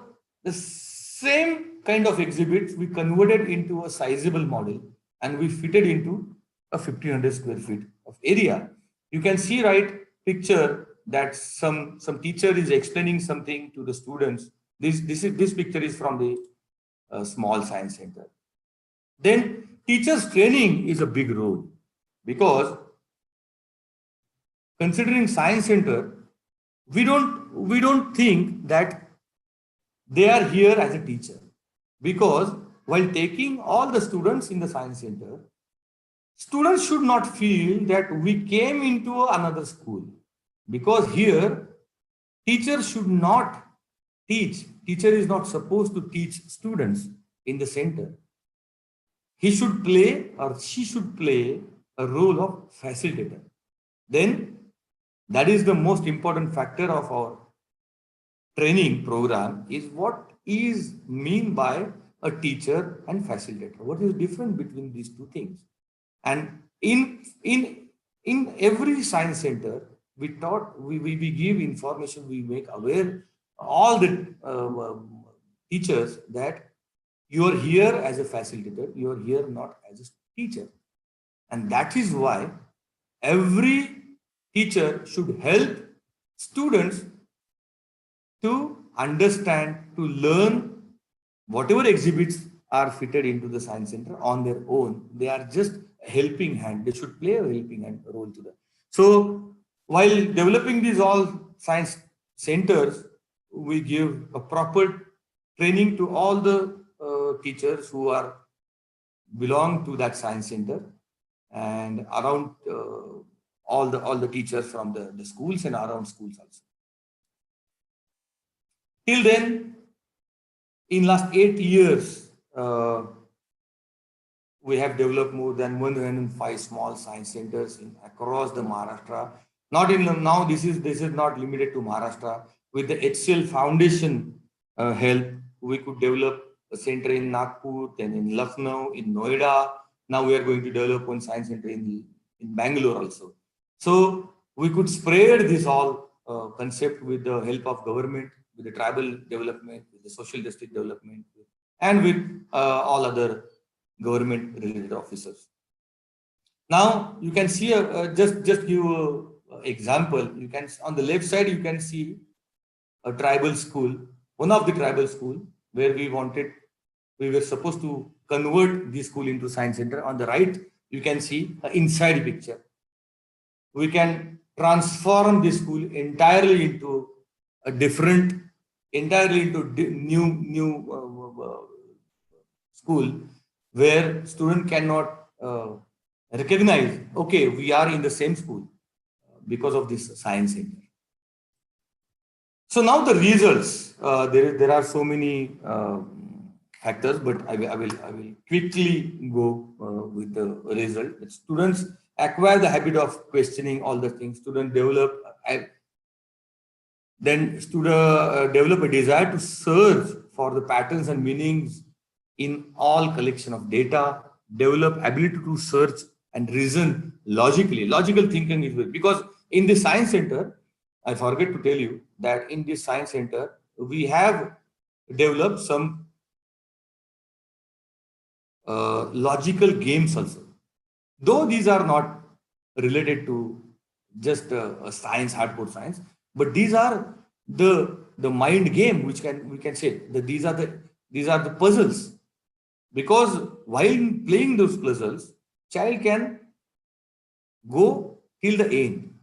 same kind of exhibits we converted into a sizable model and we fitted into a 1,500 square feet of area. You can see right picture that some teacher is explaining something to the students. This picture is from the small science center. Then teachers training is a big role, because considering science center, we don't think that they are here as a teacher, because while taking all the students in the science center, students should not feel that we came into another school, because here teacher should not teach. Teacher is not supposed to teach students in the center. He should play, or she should play, a role of facilitator. Then that is the most important factor of our training program, is what is mean by a teacher and facilitator. What is the difference between these two things? And in every science center, we give information, we make aware all the teachers that you are here as a facilitator, you are here not as a teacher. And that is why every teacher should help students to understand, to learn whatever exhibits are fitted into the science center on their own. They are just a helping hand. They should play a helping hand role to them. So while developing these all science centers, we give a proper training to all the teachers who are belong to that science center, and around all the teachers from the schools and around schools also. Till then, in last 8 years, we have developed more than 105 small science centers across the Maharashtra. Now this is not limited to Maharashtra. With the HCL Foundation help, we could develop a center in Nagpur, then in Lucknow, in Noida. Now we are going to develop one science center in Bangalore also. So we could spread this all concept with the help of government, with the tribal development, with the social district development, and with all other government related officers. Now you can see just give an example. You can, on the left side, you can see a tribal school, one of the tribal school, where we were supposed to convert the school into science center. On the right, you can see an inside picture. We can transform this school entirely into a different, new school, where student cannot recognize, okay, we are in the same school because of this science center. So now the results, there are so many factors, but I will quickly go with the result. Students acquire the habit of questioning all the things. Students develop, develop a desire to search for the patterns and meanings in all collection of data. Develop ability to search and reason logically. Logical thinking is because in the science center, I forget to tell you that in this science center, we have developed some logical games also. Though these are not related to just science, hardcore science, but these are the the mind game, which we can say that these are the puzzles. Because while playing those puzzles, child can go till the end.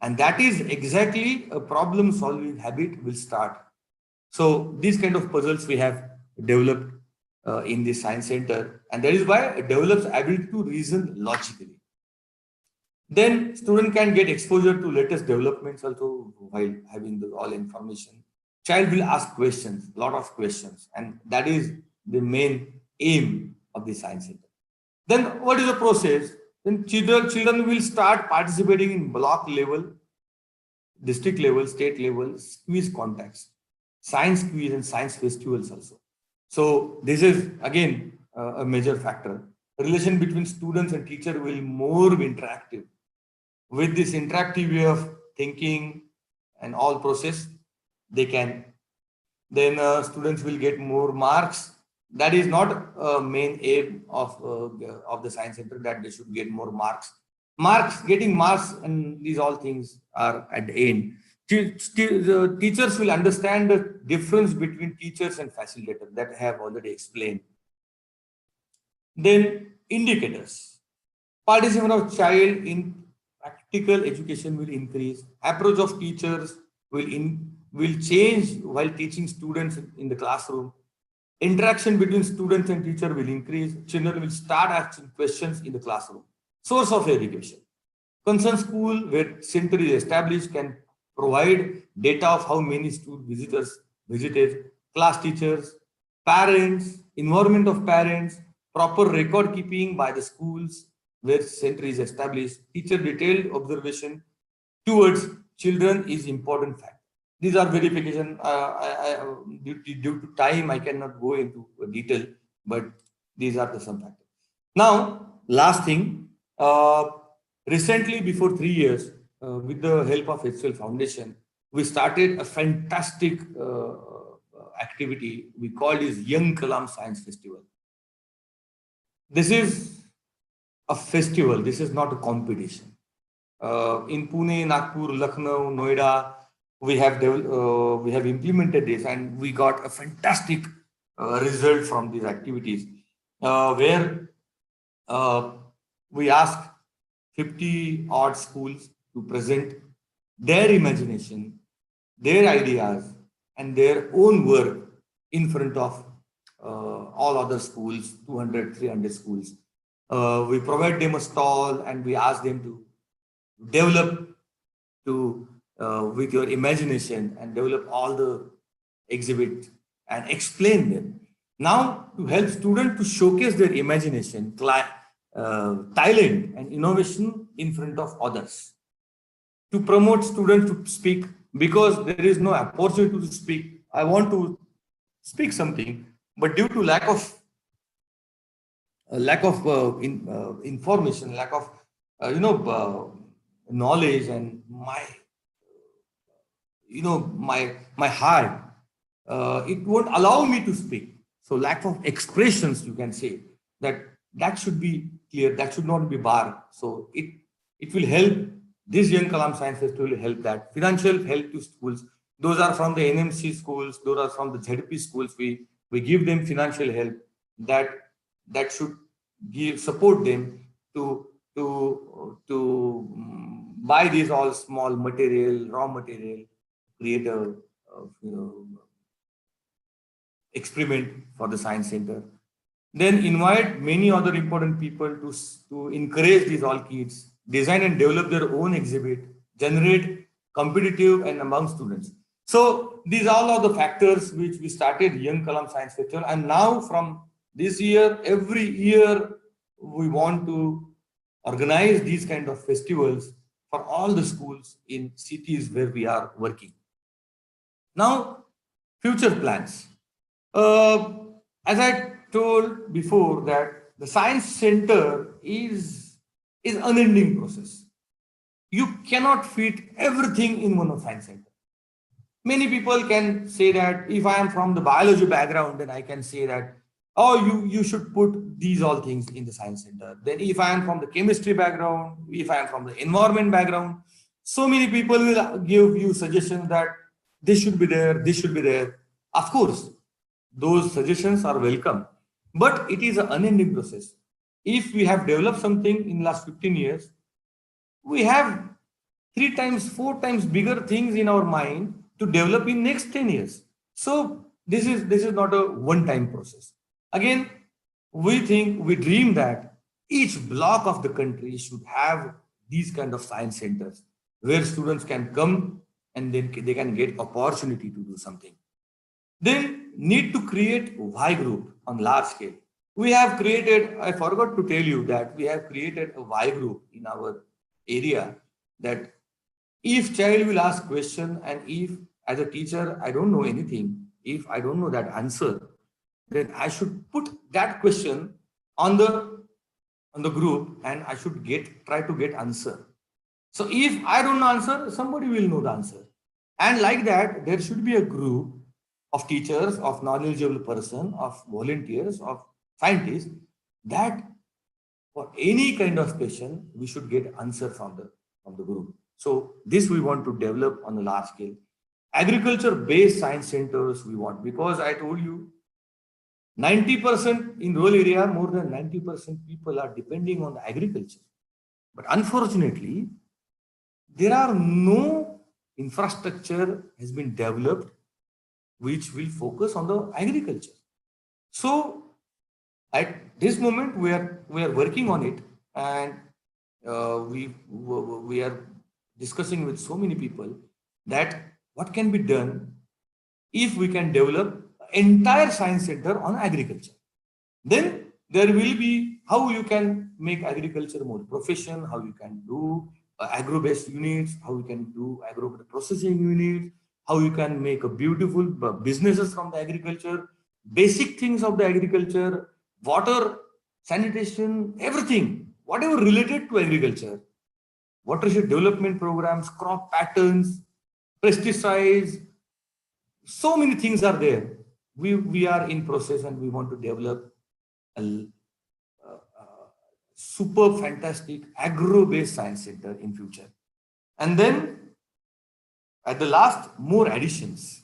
And that is exactly a problem solving habit will start. So these kind of puzzles we have developed in the science center, and that is why it develops ability to reason logically. Then student can get exposure to latest developments also while having all information. Child will ask questions, lot of questions, and that is the main aim of the science center. Then what is the process? Then children will start participating in block level, district level, state level, quiz contests, science quiz and science festivals also. So this is again a major factor. The relation between students and teacher will more be interactive. With this interactive way of thinking and all process, they can, then students will get more marks. That is not a main aim of the science center, that they should get more marks. Getting marks and these all things are at the end. The teachers will understand the difference between teachers and facilitators, that I have already explained. Then indicators. Participation of child in practical education will increase. Approach of teachers will change while teaching students in the classroom. Interaction between students and teacher will increase. Children will start asking questions in the classroom. Source of education. Concerned school where center is established can provide data of how many student visitors visited, class teachers, parents, environment of parents, proper record keeping by the schools where center is established. Teacher detailed observation towards children is important factor. These are verification. Due to time, I cannot go into detail, but these are some factors. Now, last thing, recently before 3 years, with the help of HCL Foundation, we started a fantastic activity we called is Young Kalam Science Festival. This is a festival. This is not a competition. In Pune, Nagpur, Lucknow, Noida, we have implemented this, and we got a fantastic result from these activities, where we asked 50 odd schools to present their imagination, their ideas, and their own work in front of all other schools, 200, 300 schools. We provide them a stall, and we ask them to develop with your imagination and develop all the exhibits and explain them. Now, to help students to showcase their imagination, talent, and innovation in front of others. To promote students to speak, because there is no opportunity to speak. I want to speak something, but due to lack of information, lack of knowledge, and my heart, it won't allow me to speak. So lack of expressions, you can say that should be clear. That should not be barred. So it will help. This Young Kalam Science Festival will help that. Financial help to schools. Those are from the NMC schools. Those are from the ZP schools. We give them financial help. That should support them to buy these all small material, raw material, create a experiment for the science center. Then invite many other important people to encourage these all kids, design and develop their own exhibit, generate competitive and among students. So these all are the factors which we started Young Kalam Science Festival, and now from this year, every year we want to organize these kind of festivals for all the schools in cities where we are working. Now, future plans. As I told before, that the science center is unending process. You cannot fit everything in one science center. Many people can say that if I am from the biology background, then I can say that, oh, you should put these all things in the science center. Then if I am from the chemistry background, if I am from the environment background, so many people will give you suggestions that this should be there, this should be there. Of course, those suggestions are welcome, but it is an unending process. If we have developed something in last 15 years, we have 3 times, 4 times bigger things in our mind to develop in next 10 years. So this is not a one-time process. Again, we dream that each block of the country should have these kind of science centers where students can come and then they can get opportunity to do something. Then need to create Y group on large scale. We have created, I forgot to tell you that we have created a Y group in our area, that if child will ask question and if as a teacher I don't know anything, if I don't know that answer, then I should put that question on the group and I should try to get answer. So if I don't know answer, somebody will know the answer. And like that, there should be a group of teachers, of knowledgeable person, of volunteers, of scientists, that for any kind of question, we should get answer from the group. So this we want to develop on a large scale. Agriculture-based science centers we want, because I told you 90% in rural area, more than 90% people are depending on the agriculture. But unfortunately, there are no infrastructure has been developed which will focus on the agriculture. So at this moment, we are working on it, and we are discussing with so many people that what can be done if we can develop entire science center on agriculture. Then there will be how you can make agriculture more profession, how you can do agro-based units, how you can do agro-processing units, how you can make a beautiful businesses from the agriculture, basic things of the agriculture, water, sanitation, everything, whatever related to agriculture, watershed development programs, crop patterns, pesticides, so many things are there. We are in process and we want to develop a super fantastic agro-based science center in future. And then at the last, more additions.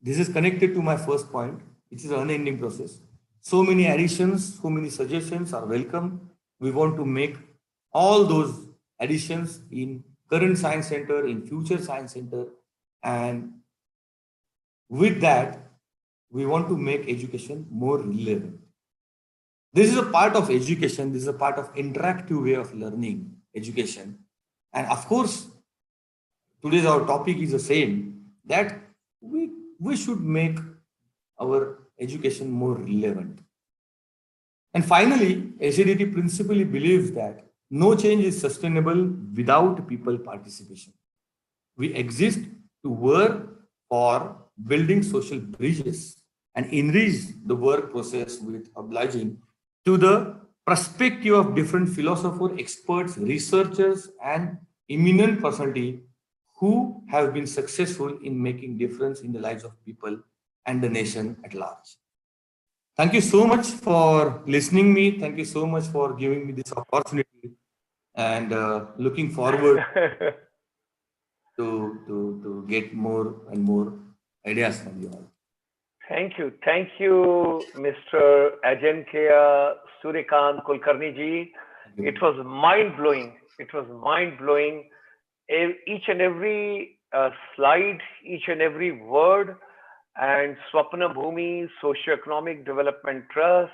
This is connected to my first point. It is an unending process. So many additions, so many suggestions are welcome. We want to make all those additions in current science center, in future science center. And with that, we want to make education more relevant. This is a part of education. This is a part of interactive way of learning education. And of course, today's our topic is the same, that we should make our education more relevant. And finally, SEDT principally believes that no change is sustainable without people participation. We exist to work for building social bridges and enrich the work process with obliging to the perspective of different philosophers, experts, researchers, and eminent personalities who have been successful in making difference in the lives of people and the nation at large. Thank you so much for listening me. Thank you so much for giving me this opportunity, and looking forward to get more and more ideas from you all. Thank you, Mr. Ajinkya, Suryakant, Kulkarni ji. It was mind blowing. It was mind blowing. Each and every slide, each and every word, and Swapna Bhumi, Socio-Economic Development Trust,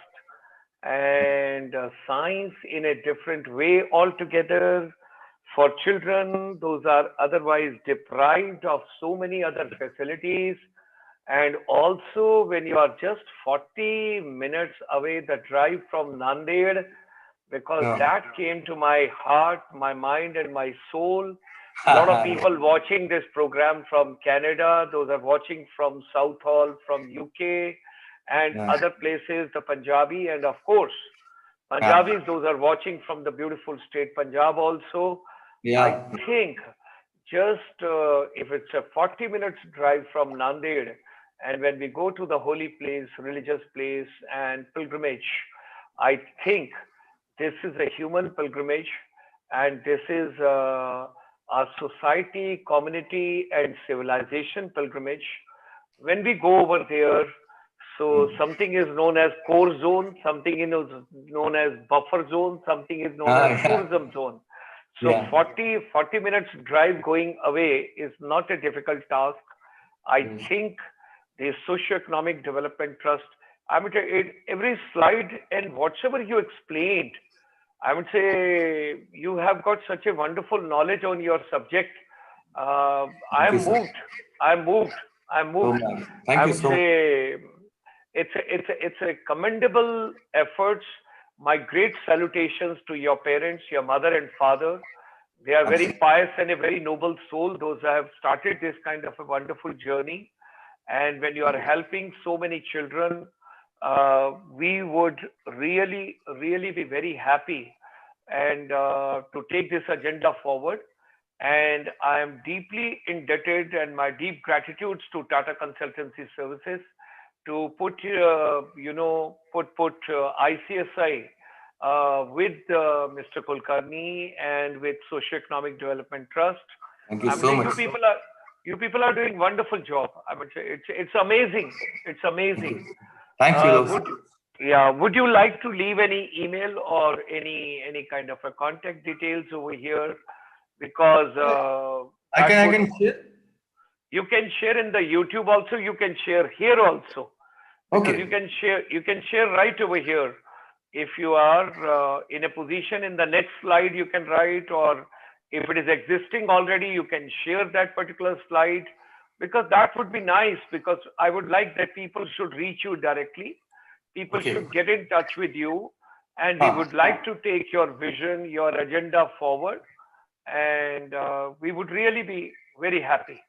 and science in a different way altogether for children. Those are otherwise deprived of so many other facilities. And also when you are just 40 minutes away, the drive from Nanded, because that came to my heart, my mind, and my soul. A lot of people watching this program from Canada, those are watching from Southall, from UK, and other places, the Punjabi, and of course, Punjabis, those are watching from the beautiful state Punjab also. I think just if it's a 40 minutes drive from Nanded, and when we go to the holy place, religious place, and pilgrimage, I think this is a human pilgrimage, and this is a our society, community, and civilization pilgrimage. When we go over there, so something is known as core zone, something is known as buffer zone, something is known as Yeah. tourism zone. So Yeah. 40 minutes drive going away is not a difficult task. I think the Socio-Economic Development Trust, I would say every slide and whatever you explained, I would say you have got such a wonderful knowledge on your subject. I Thank you, am sir. moved. I'm moved. I'm So moved. much. Thank I you would so much. say it's a commendable efforts. My great salutations to your parents, your mother and father. They are very Absolutely. pious and a very noble soul. Those who have started this kind of a wonderful journey. And when you are helping so many children, we would really be very happy and to take this agenda forward. And I am deeply indebted and my deep gratitudes to Tata Consultancy Services to put, ICSI with Mr. Kulkarni and with Socio-Economic Development Trust. Thank you I mean, so much. you people are doing wonderful job. I would say it's amazing. It's amazing. Thank you. Would you like to leave any email or any kind of a contact details over here? Because I can share. you can share in the YouTube also. You can share here also because Okay. you can share right over here. If you are in a position in the next slide, you can write, or if it is existing already, you can share that particular slide because that would be nice. Because I would like that people should reach you directly. People Okay. should get in touch with you, and we would like to take your vision, your agenda forward, and we would really be very happy.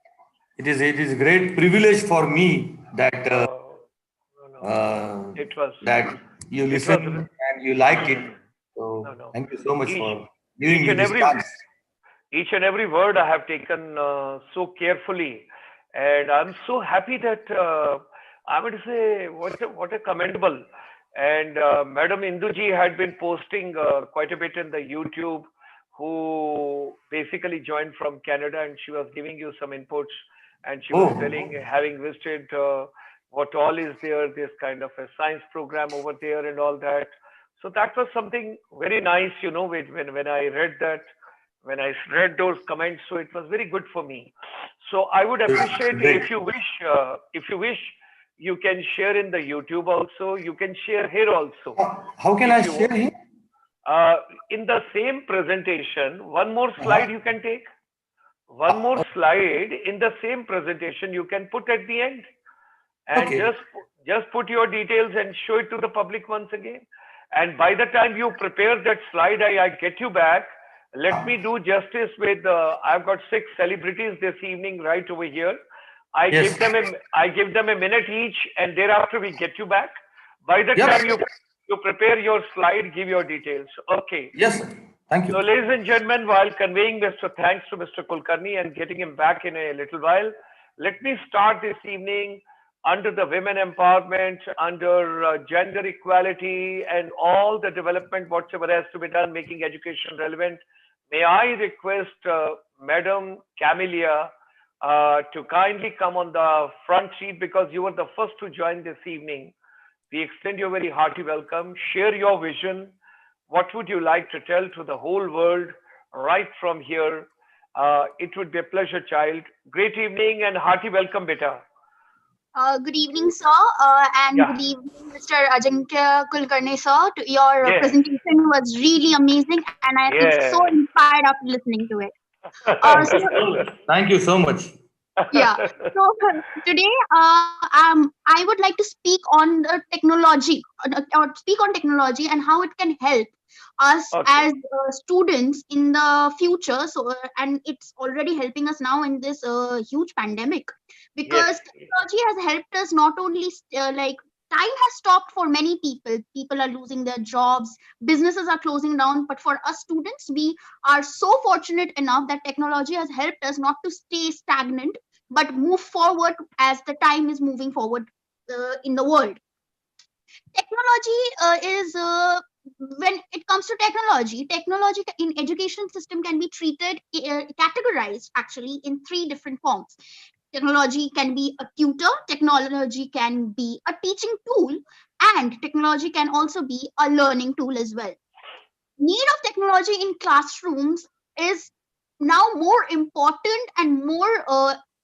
It is a great privilege for me that No. that you It was listen and you like it. So no. thank you so much Each for giving each me and this every chance. each and every word I have taken so carefully, and I'm so happy that I would say what a commendable. And Madam Induji had been posting quite a bit in the YouTube, who basically joined from Canada, and she was giving you some inputs, and she was telling, having visited what all is there, this kind of a science program over there, and all that. So that was something very nice, when I read that, when I read those comments. So it was very good for me. So I would appreciate Great. if you wish, you can share in the YouTube also. You can share here also. How can I share here? In the same presentation, one more slide you can take. One more slide in the same presentation you can put at the end, and Okay. just put your details and show it to the public once again. And by the time you prepare that slide, I get you back. Let me do justice with I've got 6 celebrities this evening right over here. I Yes. give them a minute each, and thereafter we get you back. By the Yep. time you prepare your slide, give your details. Okay. Yes, sir. Thank you. So, ladies and gentlemen, while conveying thanks to Mr. Kulkarni and getting him back in a little while, let me start this evening under the women empowerment, under gender equality, and all the development whatever has to be done, making education relevant. May I request Madam Camelia to kindly come on the front seat, because you were the first to join this evening. We extend you a very hearty welcome. Share your vision. What would you like to tell to the whole world right from here? It would be a pleasure, child. Great evening and hearty welcome, beta. Good evening, sir, and good evening, Mr. Ajinkya Kulkarni, sir. Your presentation was really amazing, and I feel so inspired after listening to it. Thank you so much. Yeah. So today, I would like to speak on the technology, or speak on technology and how it can help us as students in the future. So, and it's already helping us now in this huge pandemic, because technology has helped us not only like time has stopped for many people. People are losing their jobs, businesses are closing down. But for us students, we are so fortunate enough that technology has helped us not to stay stagnant, but move forward as the time is moving forward in the world. Technology is when it comes to technology, technology in education system can be treated, categorized actually in three different forms. Technology can be a tutor, technology can be a teaching tool, and technology can also be a learning tool as well. Need of technology in classrooms is now more important and more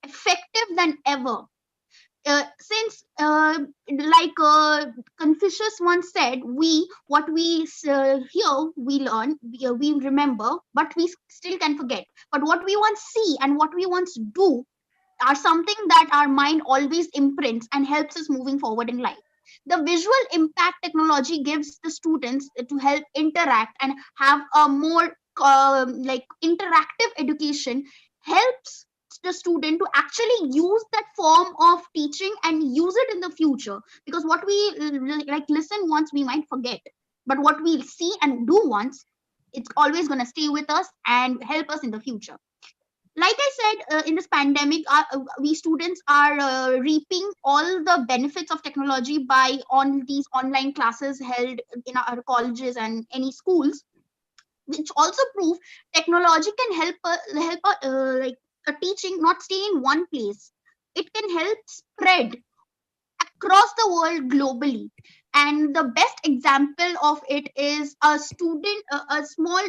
effective than ever. Since like Confucius once said, we what we hear, we learn, we remember, but we still can forget. But what we once see and what we once do are something that our mind always imprints and helps us moving forward in life. The visual impact technology gives the students to help interact and have a more like interactive education, helps the student to actually use that form of teaching and use it in the future, because what we like listen once we might forget, but what we see and do once, it's always going to stay with us and help us in the future. Like I said, in this pandemic, we students are reaping all the benefits of technology by on these online classes held in our colleges and any schools, which also prove technology can like a teaching not stay in one place. It can help spread across the world globally. And the best example of it is a student, a small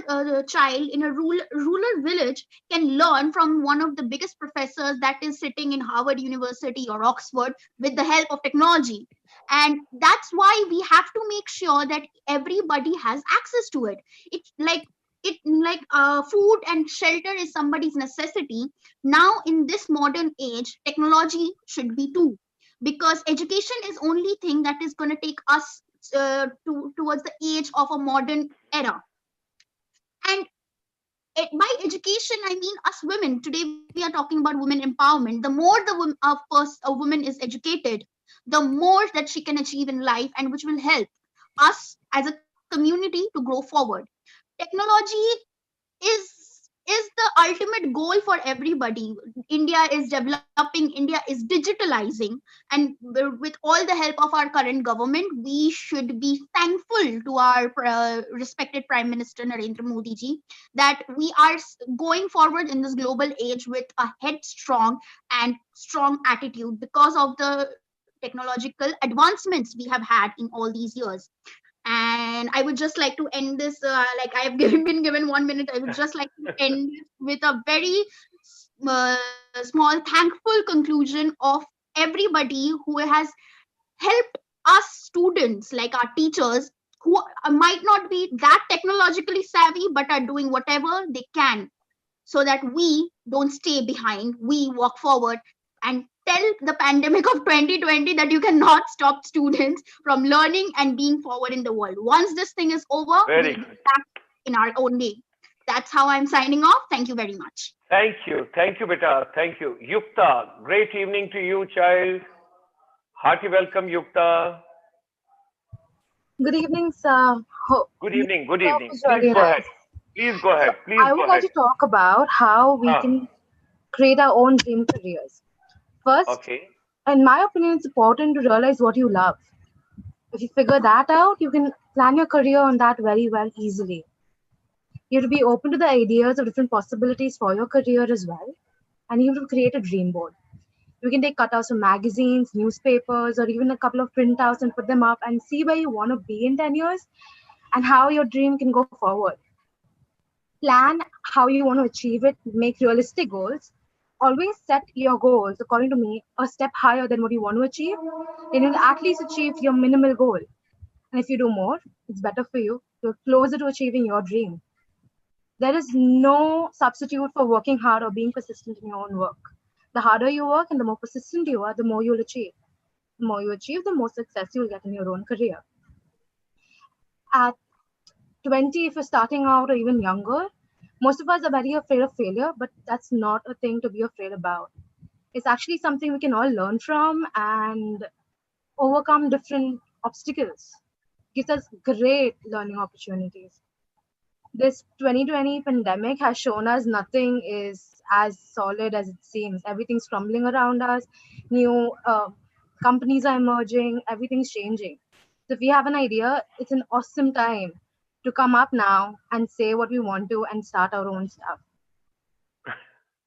child in a rural village can learn from one of the biggest professors that is sitting in Harvard University or Oxford with the help of technology. And that's why we have to make sure that everybody has access to it. It's like food and shelter is somebody's necessity. Now in this modern age, technology should be too, because education is only thing that is going to take us towards the age of a modern era. And by education I mean us women. Today we are talking about women empowerment. The more a woman is educated, the more that she can achieve in life, and which will help us as a community to grow forward. Technology is the ultimate goal for everybody. India is developing, India is digitalizing, and with all the help of our current government, we should be thankful to our respected Prime Minister Narendra Modi ji that we are going forward in this global age with a headstrong and strong attitude because of the technological advancements we have had in all these years. And I would just like to end this, like I have been given 1 minute. I would just like to end this with a very small, thankful conclusion of everybody who has helped us students, like our teachers, who might not be that technologically savvy, but are doing whatever they can so that we don't stay behind. We walk forward and tell the pandemic of 2020 that you cannot stop students from learning and being forward in the world. Once this thing is over, we'll be back in our own way. That's how I'm signing off. Thank you very much. Thank you. Thank you, Beta. Thank you. Yukta, great evening to you, child. Hearty welcome, Yukta. Good evening, sir. Good evening. Good evening. Please go ahead. Please go ahead. Please I would like to talk about how we can create our own dream careers. First, in my opinion, it's important to realize what you love. If you figure that out, you can plan your career on that very well easily. You have to be open to the ideas of different possibilities for your career as well. And you have to create a dream board. You can take cutouts from magazines, newspapers, or even a couple of printouts and put them up and see where you want to be in 10 years and how your dream can go forward. Plan how you want to achieve it, make realistic goals. Always set your goals, according to me, a step higher than what you want to achieve. Then you'll at least achieve your minimal goal. And if you do more, it's better for you. You're closer to achieving your dream. There is no substitute for working hard or being persistent in your own work. The harder you work and the more persistent you are, the more you'll achieve. The more you achieve, the more success you'll get in your own career. At 20, if you're starting out or even younger, most of us are very afraid of failure, but that's not a thing to be afraid about. It's actually something we can all learn from and overcome different obstacles. It gives us great learning opportunities. This 2020 pandemic has shown us nothing is as solid as it seems. Everything's crumbling around us. New companies are emerging. Everything's changing. So if we have an idea, it's an awesome time to come up now and say what we want to and start our own stuff.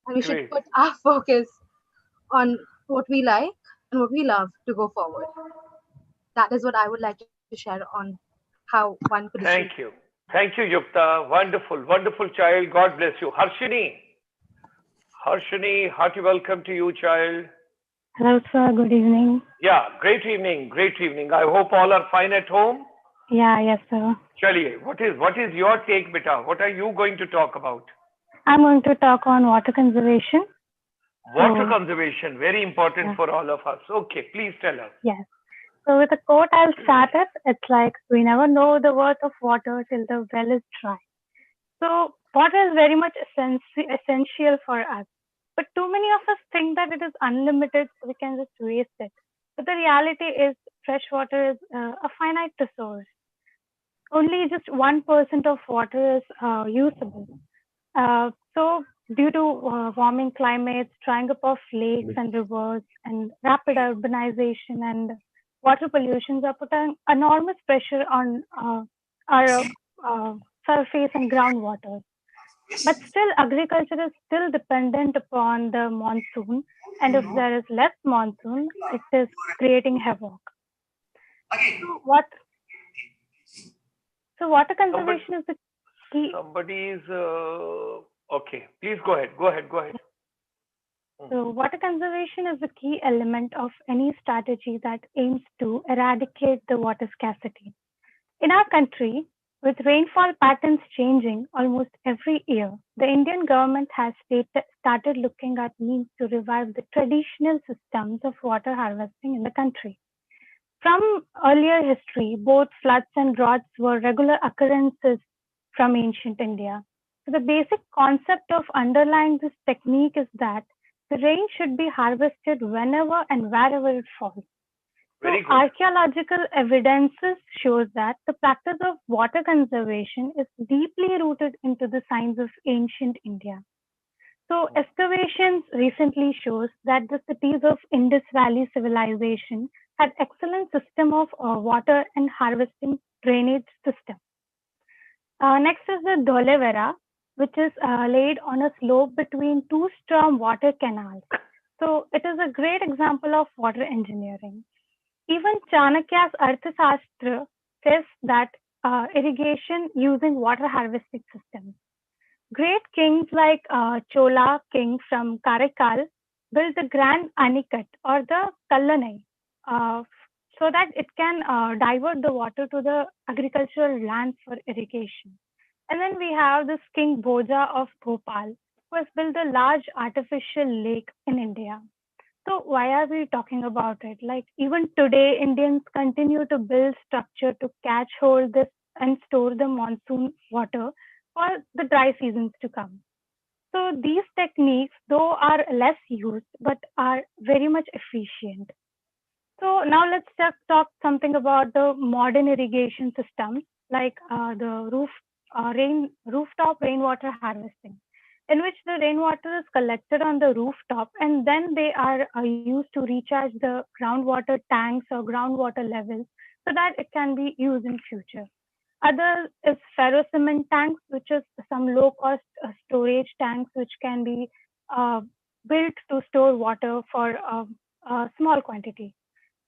And we should Great. put our focus on what we like and what we love to go forward. That is what I would like to share on how one could achieve. Thank you. Thank you, Yukta. Wonderful, wonderful child. God bless you. Harshini. Harshini, hearty welcome to you, child. Hello, sir. Good evening. Yeah, great evening. Great evening. I hope all are fine at home. Yeah, yes, sir. Chaliye, what is your take, beta? What are you going to talk about? I'm going to talk on water conservation. Water conservation, very important for all of us. Okay, please tell us. Yes. So with a quote, I'll start it. It's like, we never know the worth of water till the well is dry. So water is very much essential for us. But too many of us think that it is unlimited, so we can just waste it. But the reality is fresh water is a finite resource. Only just 1% of water is usable. So due to warming climates, drying up of lakes and rivers, and rapid urbanization and water pollution are putting enormous pressure on our surface and groundwater. But still, agriculture is still dependent upon the monsoon. And if there is less monsoon, it is creating havoc. So water conservation is the key. Somebody is okay. Please go ahead. Go ahead. Go ahead. So water conservation is the key element of any strategy that aims to eradicate the water scarcity. In our country, with rainfall patterns changing almost every year, the Indian government has started looking at means to revive the traditional systems of water harvesting in the country. From earlier history, both floods and droughts were regular occurrences from ancient India. So the basic concept of underlying this technique is that the rain should be harvested whenever and wherever it falls. So archaeological evidences shows that the practice of water conservation is deeply rooted into the signs of ancient India. So excavations recently shows that the cities of Indus Valley civilization had excellent system of water and harvesting drainage system. Next is the Dholevera, which is laid on a slope between two storm water canals. So it is a great example of water engineering. Even Chanakya's Arthashastra says that irrigation using water harvesting systems. Great kings like Chola king from Karaikal built the Grand Anicut or the Kallanai so that it can divert the water to the agricultural lands for irrigation. And then we have this King Bhoja of Bhopal, who has built a large artificial lake in India. So why are we talking about it? Like even today, Indians continue to build structure to catch hold this and store the monsoon water for the dry seasons to come. So these techniques, though, are less used, but are very much efficient. So now let's just talk something about the modern irrigation systems, like the rooftop rainwater harvesting, in which the rainwater is collected on the rooftop and then they are used to recharge the groundwater tanks or groundwater levels so that it can be used in future. Other is ferrocement tanks, which is some low-cost storage tanks which can be built to store water for a small quantity.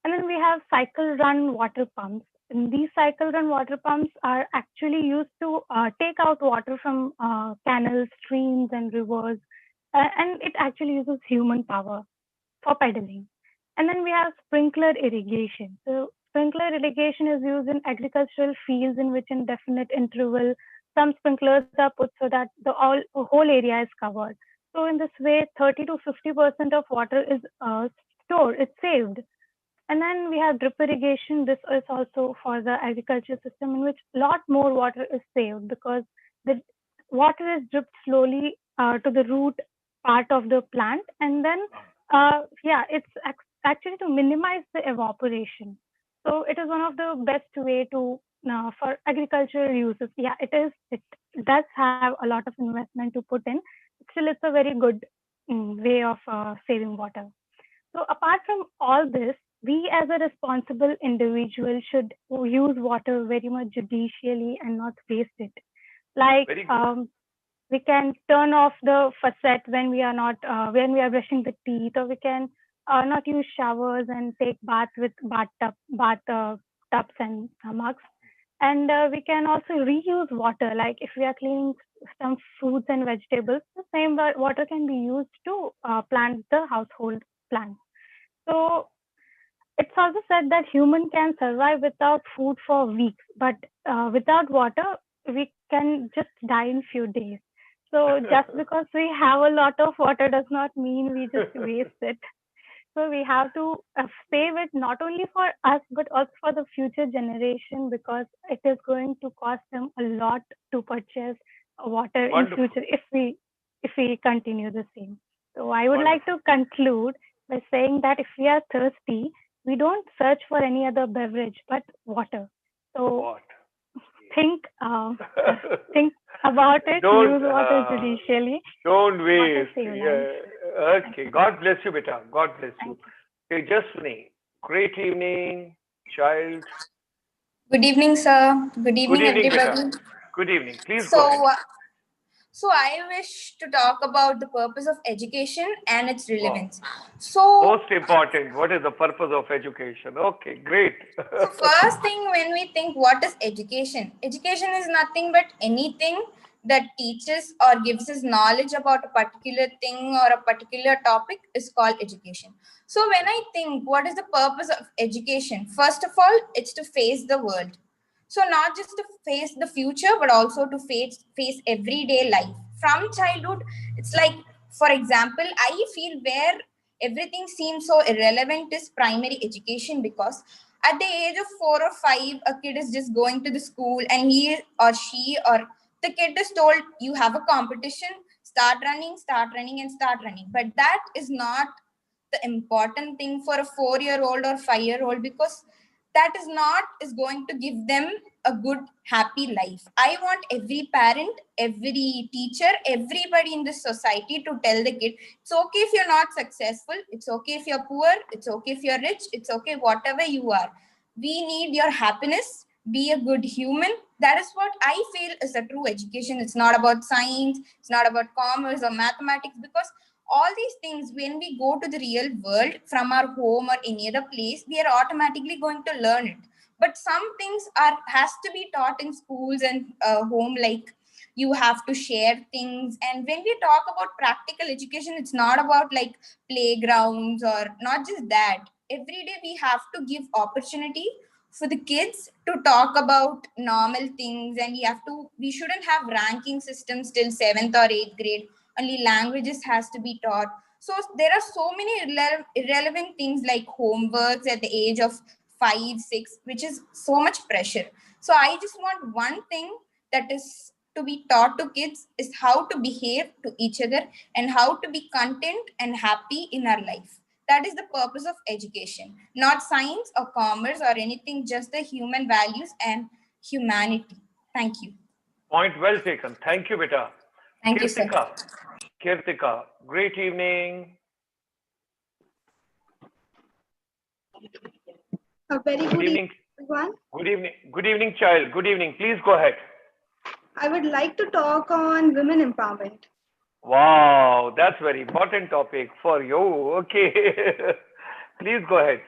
And then we have cycle run water pumps. And these cycle run water pumps are actually used to take out water from canals, streams, and rivers. And it actually uses human power for pedaling. And then we have sprinkler irrigation. So sprinkler irrigation is used in agricultural fields in which in definite interval, some sprinklers are put so that the whole area is covered. So in this way, 30 to 50% of water is stored, it's saved. And then we have drip irrigation. This is also for the agriculture system in which a lot more water is saved because the water is dripped slowly to the root part of the plant. And then, it's actually to minimize the evaporation. So it is one of the best way to for agricultural uses. Yeah, it is. It does have a lot of investment to put in. Still, it's a very good way of saving water. So apart from all this, we as a responsible individual should use water very much judicially and not waste it. Like we can turn off the faucet when we are not when we are brushing the teeth, or we can not use showers and take bath with tubs and mugs. And we can also reuse water. Like if we are cleaning some fruits and vegetables, the same water can be used to plant the household plants. So it's also said that human can survive without food for weeks, but without water, we can just die in few days. So just because we have a lot of water does not mean we just waste it. So we have to save it not only for us, but also for the future generation, because it is going to cost them a lot to purchase water in future if we continue the same. So I would like to conclude by saying that if we are thirsty, we don't search for any other beverage but water. So think about it. Use water judicially. Don't waste. Yeah. Okay. God bless you, beta. God bless you. Okay, Jasmine. Great evening, child. Good evening, sir. Good evening, everybody. Beta. Good evening. Please go ahead. So I wish to talk about the purpose of education and its relevance. So most important, what is the purpose of education? Okay, great. So first thing, when we think what is education? Education is nothing but anything that teaches or gives us knowledge about a particular thing or a particular topic is called education. So when I think what is the purpose of education? First of all, it's to face the world. So not just to face the future, but also to face everyday life. From childhood, it's like, for example, I feel where everything seems so irrelevant is primary education, because at the age of 4 or 5, a kid is just going to the school and he or she or the kid is told, you have a competition, start running. But that is not the important thing for a 4-year-old or 5-year-old, because that is going to give them a good, happy life. I want every parent, every teacher, everybody in this society to tell the kid, it's okay if you're not successful, it's okay if you're poor, it's okay if you're rich, it's okay whatever you are. We need your happiness, be a good human. That is what I feel is a true education. It's not about science, it's not about commerce or mathematics, because all these things, when we go to the real world from our home or any other place, we are automatically going to learn it. But some things has to be taught in schools and home, like you have to share things. And when we talk about practical education, it's not about like playgrounds or not just that. Every day we have to give opportunity for the kids to talk about normal things, and we shouldn't have ranking systems till 7th or 8th grade. Only languages has to be taught. So there are so many irrelevant things like homeworks at the age of 5, 6, which is so much pressure. So I just want one thing that is to be taught to kids is how to behave to each other and how to be content and happy in our life. That is the purpose of education, not science or commerce or anything, just the human values and humanity. Thank you. Point well taken. Thank you, beta. Thank you, sir. Kirtika, great evening. A very good evening, everyone. Good evening, child. Good evening. Please go ahead. I would like to talk on women empowerment. Wow, that's very important topic for you. Okay. Please go ahead.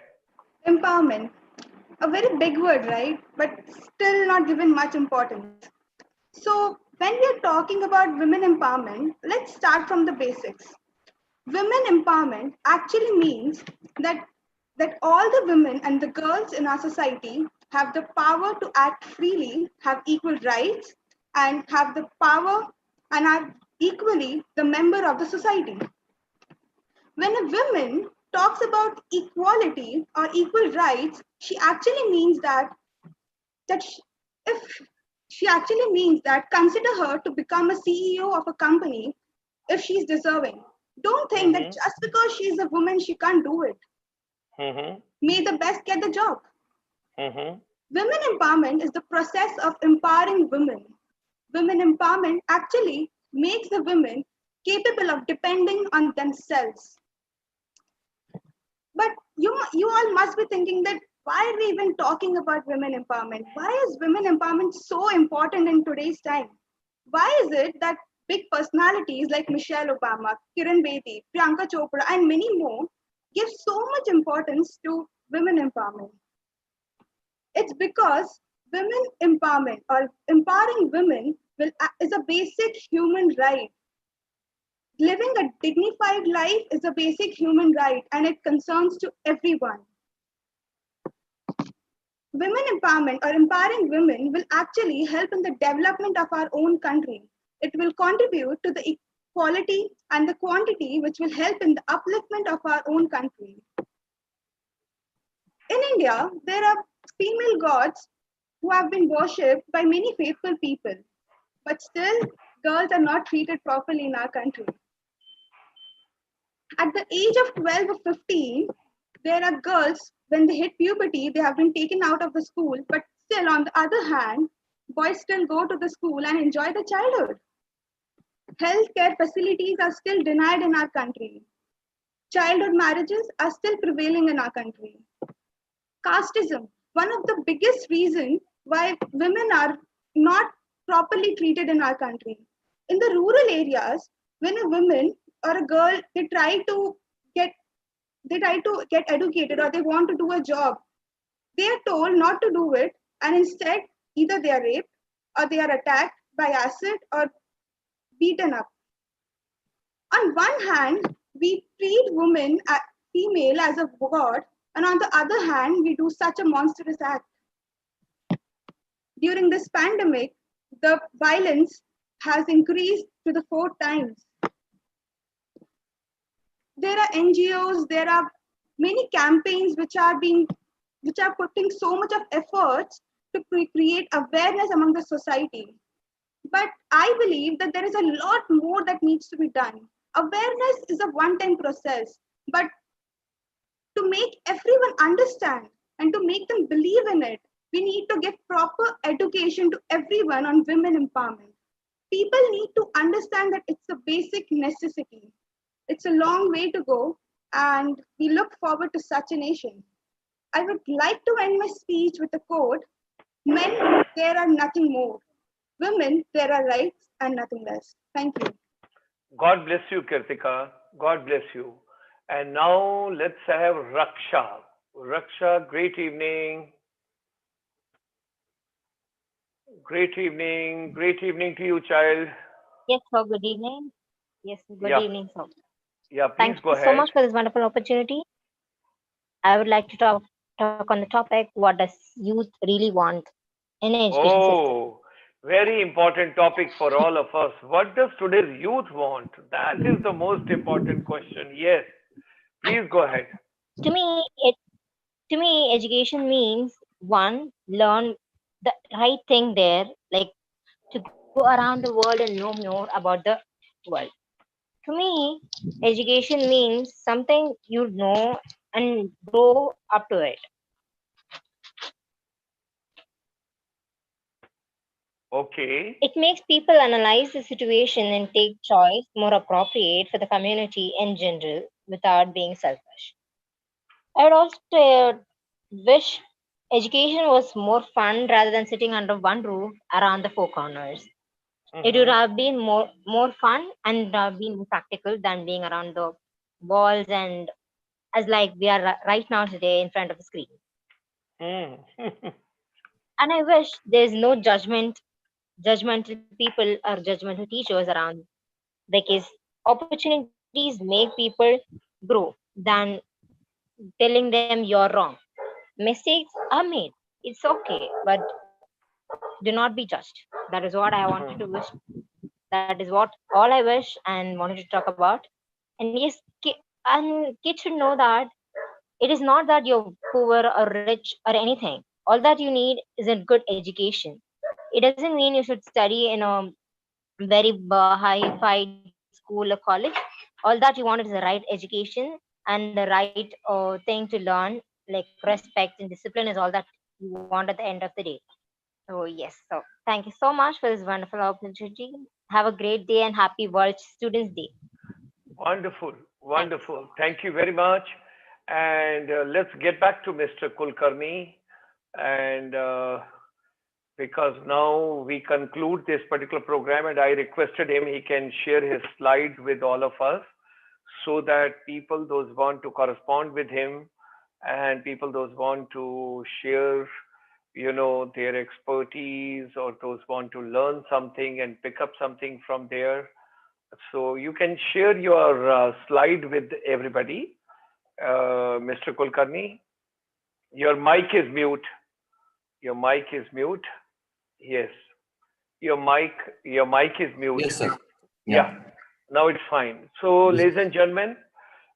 Empowerment. A very big word, right? But still not given much importance. So when we are talking about women empowerment, let's start from the basics. Women empowerment actually means that all the women and the girls in our society have the power to act freely, have equal rights, and have the power and are equally the member of the society. When a woman talks about equality or equal rights, she actually means that consider her to become a CEO of a company if she's deserving. Don't think that just because she's a woman, she can't do it. May the best get the job. Women empowerment is the process of empowering women. Women empowerment actually makes the women capable of depending on themselves. But you all must be thinking that why are we even talking about women empowerment? Why is women empowerment so important in today's time? Why is it that big personalities like Michelle Obama, Kiran Bedi, Priyanka Chopra, and many more give so much importance to women empowerment? It's because women empowerment or empowering women is a basic human right. Living a dignified life is a basic human right and it concerns to everyone. Women empowerment or empowering women will actually help in the development of our own country. It will contribute to the equality and the quantity, which will help in the upliftment of our own country. In India, there are female gods who have been worshipped by many faithful people, but still girls are not treated properly in our country. At the age of 12 or 15, there are girls, when they hit puberty, they have been taken out of the school, but still, on the other hand, boys still go to the school and enjoy the childhood. Healthcare facilities are still denied in our country. Childhood marriages are still prevailing in our country. Casteism, one of the biggest reasons why women are not properly treated in our country. In the rural areas, when a woman or a girl they try to get educated or they want to do a job, they are told not to do it, and instead either they are raped or they are attacked by acid or beaten up. On one hand, we treat women, female, as a god, and on the other hand, we do such a monstrous act. During this pandemic, the violence has increased to the 4 times. There are NGOs, there are many campaigns which are putting so much of efforts to create awareness among the society. But I believe that there is a lot more that needs to be done. Awareness is a one-time process, but to make everyone understand and to make them believe in it, we need to give proper education to everyone on women empowerment. People need to understand that it's a basic necessity. It's a long way to go, and we look forward to such a nation. I would like to end my speech with a quote: men, there are nothing more. Women, there are rights and nothing less. Thank you. God bless you, Kirtika. God bless you. And now let's have Raksha. Raksha, great evening. Great evening. Great evening to you, child. Yes, sir. Good evening. Yes, good evening, sir. Yeah, please Thank go you ahead. so much for this wonderful opportunity. I would like to talk on the topic, what does youth really want in an education system? Very important topic for all of us. What does today's youth want? That is the most important question. Yes, please go ahead. To me, education means one, learn the right thing there, like to go around the world and know more about the world. To me, education means something you know and grow up to it. Okay. It makes people analyze the situation and take choice more appropriate for the community in general without being selfish. I would also wish education was more fun rather than sitting under one roof around the four corners. It would have been more fun and been more practical than being around the walls and as like we are right now today in front of the screen. And I wish there's no judgmental people or judgmental teachers around, because opportunities make people grow than telling them you're wrong. Mistakes are made. It's okay, but do not be judged. That is what I wanted to wish. That is what all I wish and wanted to talk about. And yes, and kids should know that it is not that you're poor or rich or anything. All that you need is a good education. It doesn't mean you should study in a very high-fi school or college. All that you want is the right education and the right thing to learn, like respect and discipline is all that you want at the end of the day. So yes, so thank you so much for this wonderful opportunity. Have a great day and happy World Students Day. Wonderful, wonderful. Thank you very much. And let's get back to Mr. Kulkarni. And because now we conclude this particular program, and I requested him, he can share his slide with all of us so that people, those want to correspond with him, and people, those want to share, their expertise, or those want to learn something and pick up something from there. So you can share your slide with everybody. Mr. Kulkarni, your mic is mute. Your mic is mute. Yes. Your mic is mute. Yes, sir. Yeah. Now it's fine. So, Yes. ladies and gentlemen,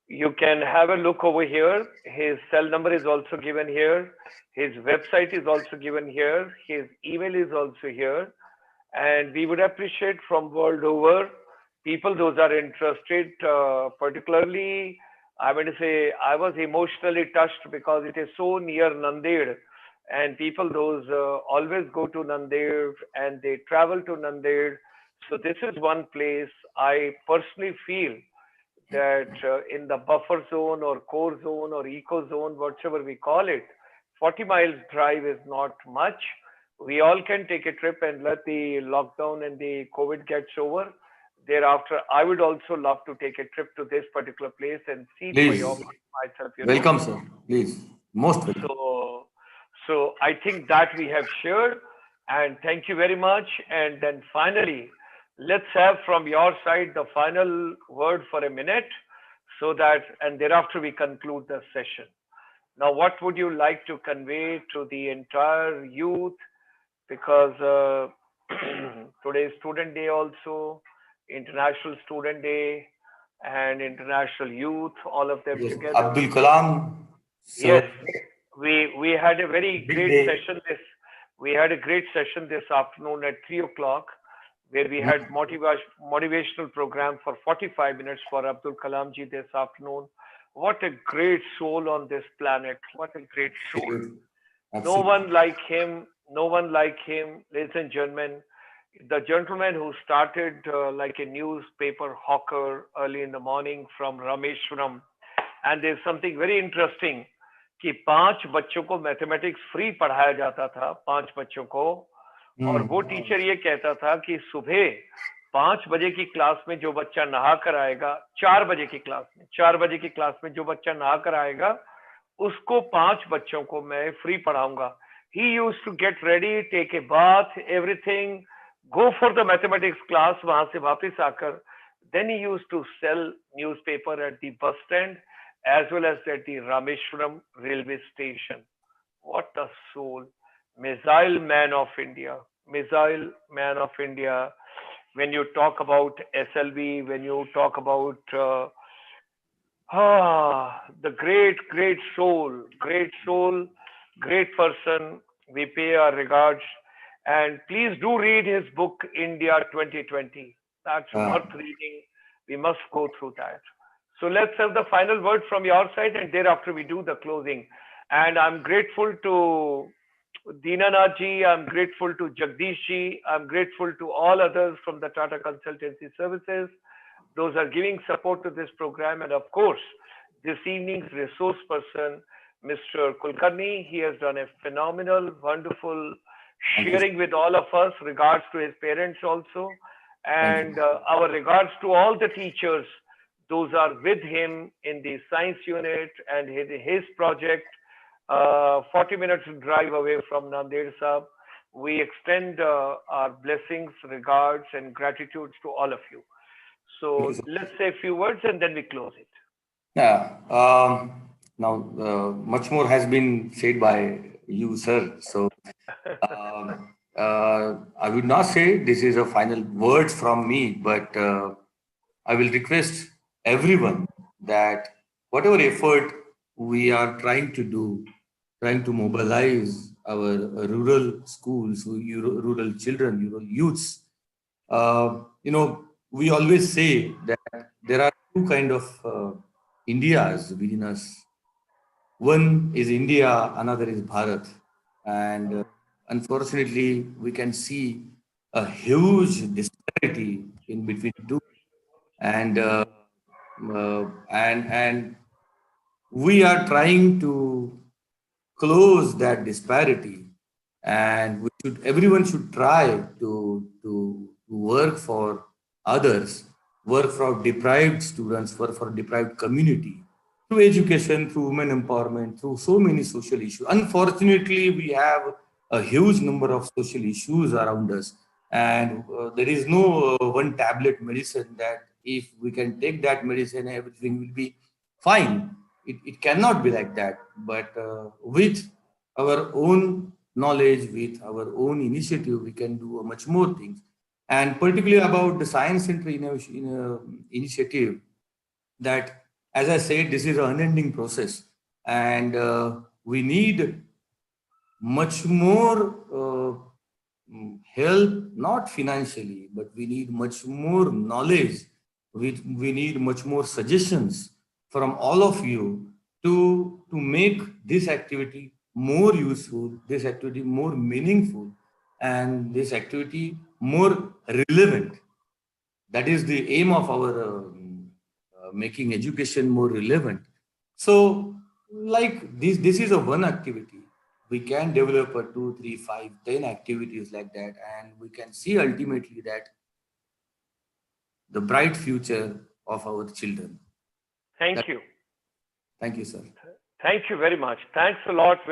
you can have a look over here. His cell number is also given here. His website is also given here. His email is also here. And we would appreciate from world over, people, those are interested, particularly, I mean to say, I was emotionally touched because it is so near Nanded, and people, those always go to Nanded and they travel to Nanded. So this is one place I personally feel that in the buffer zone or core zone or eco zone, whatever we call it, 40 miles drive is not much. We all can take a trip and let the lockdown and the COVID gets over. Thereafter, I would also love to take a trip to this particular place and see for myself. Welcome, sir. Please, most welcome. So I think that we have shared, and thank you very much. And then finally, let's have from your side the final word for a minute, so that, and thereafter we conclude the session. Now, what would you like to convey to the entire youth? Because today is Student Day also, International Student Day, and International Youth, all of them together. Abdul Kalam. Yes, we had a very great session. We had a great session this afternoon at 3 o'clock, where we had motivational program for 45 minutes for Abdul Kalam ji this afternoon. What a great soul on this planet. What a great soul. No one like him. No one like him, ladies and gentlemen. The gentleman who started like a newspaper hawker early in the morning from Rameshwaram. And there's something very interesting कि 5 बच्चों को mathematics free पढ़ाया जाता था, 5 बच्चों को, और वो टीचर ये कहता था कि सुबह 5 बजे की क्लास में जो बच्चा नहा कर आएगा, 4 बजे की क्लास में जो बच्चा नहा कर आएगा, उसको 5 बच्चों को मैं फ्री पढ़ाऊंगा. He used to get ready, take a bath, everything, go for the mathematics class, वहां से वापस आकर, then he used to sell newspaper at the bus stand as well as at the Rameshwaram railway station. What a soul. Missile man of India. When you talk about SLV, when you talk about the great soul, great person, we pay our regards. And please do read his book, India 2020. That's worth reading. We must go through that. So let's have the final word from your side, and thereafter we do the closing. And I'm grateful to Dinanath ji, I'm grateful to Jagdish ji, I'm grateful to all others from the Tata Consultancy Services. Those are giving support to this program. And of course, this evening's resource person, Mr. Kulkarni, he has done a phenomenal, wonderful sharing with all of us, regards to his parents also. And our regards to all the teachers. Those are with him in the science unit and his project, 40 minutes drive away from Nanded Sahib. We extend our blessings, regards, and gratitude to all of you. So let's say a few words and then we close it. Yeah. Now, much more has been said by you, sir. So I would not say this is a final word from me, but I will request everyone that whatever effort we are trying to do, trying to mobilize our rural schools, rural children, rural youths, we always say that there are two kind of Indias within us. One is India, another is Bharat. And unfortunately, we can see a huge disparity in between two. And we are trying to close that disparity, and everyone should try to work for others, work for deprived students, work for deprived community, through education, through women empowerment, through so many social issues. Unfortunately, we have a huge number of social issues around us, and there is no one tablet medicine that if we can take that medicine, everything will be fine. It cannot be like that. But with our own knowledge, with our own initiative, we can do much more things. And particularly about the Science Center initiative, that, as I said, this is an unending process, and we need much more help, not financially, but we need much more knowledge. We need much more suggestions from all of you to make this activity more useful, this activity more meaningful, and this activity more relevant. That is the aim of our making education more relevant. So, like this is a one activity. We can develop a 2, 3, 5, 10 activities like that, and we can see ultimately that the bright future of our children. Thank you. Thank you, sir. Thank you very much. Thanks a lot. Very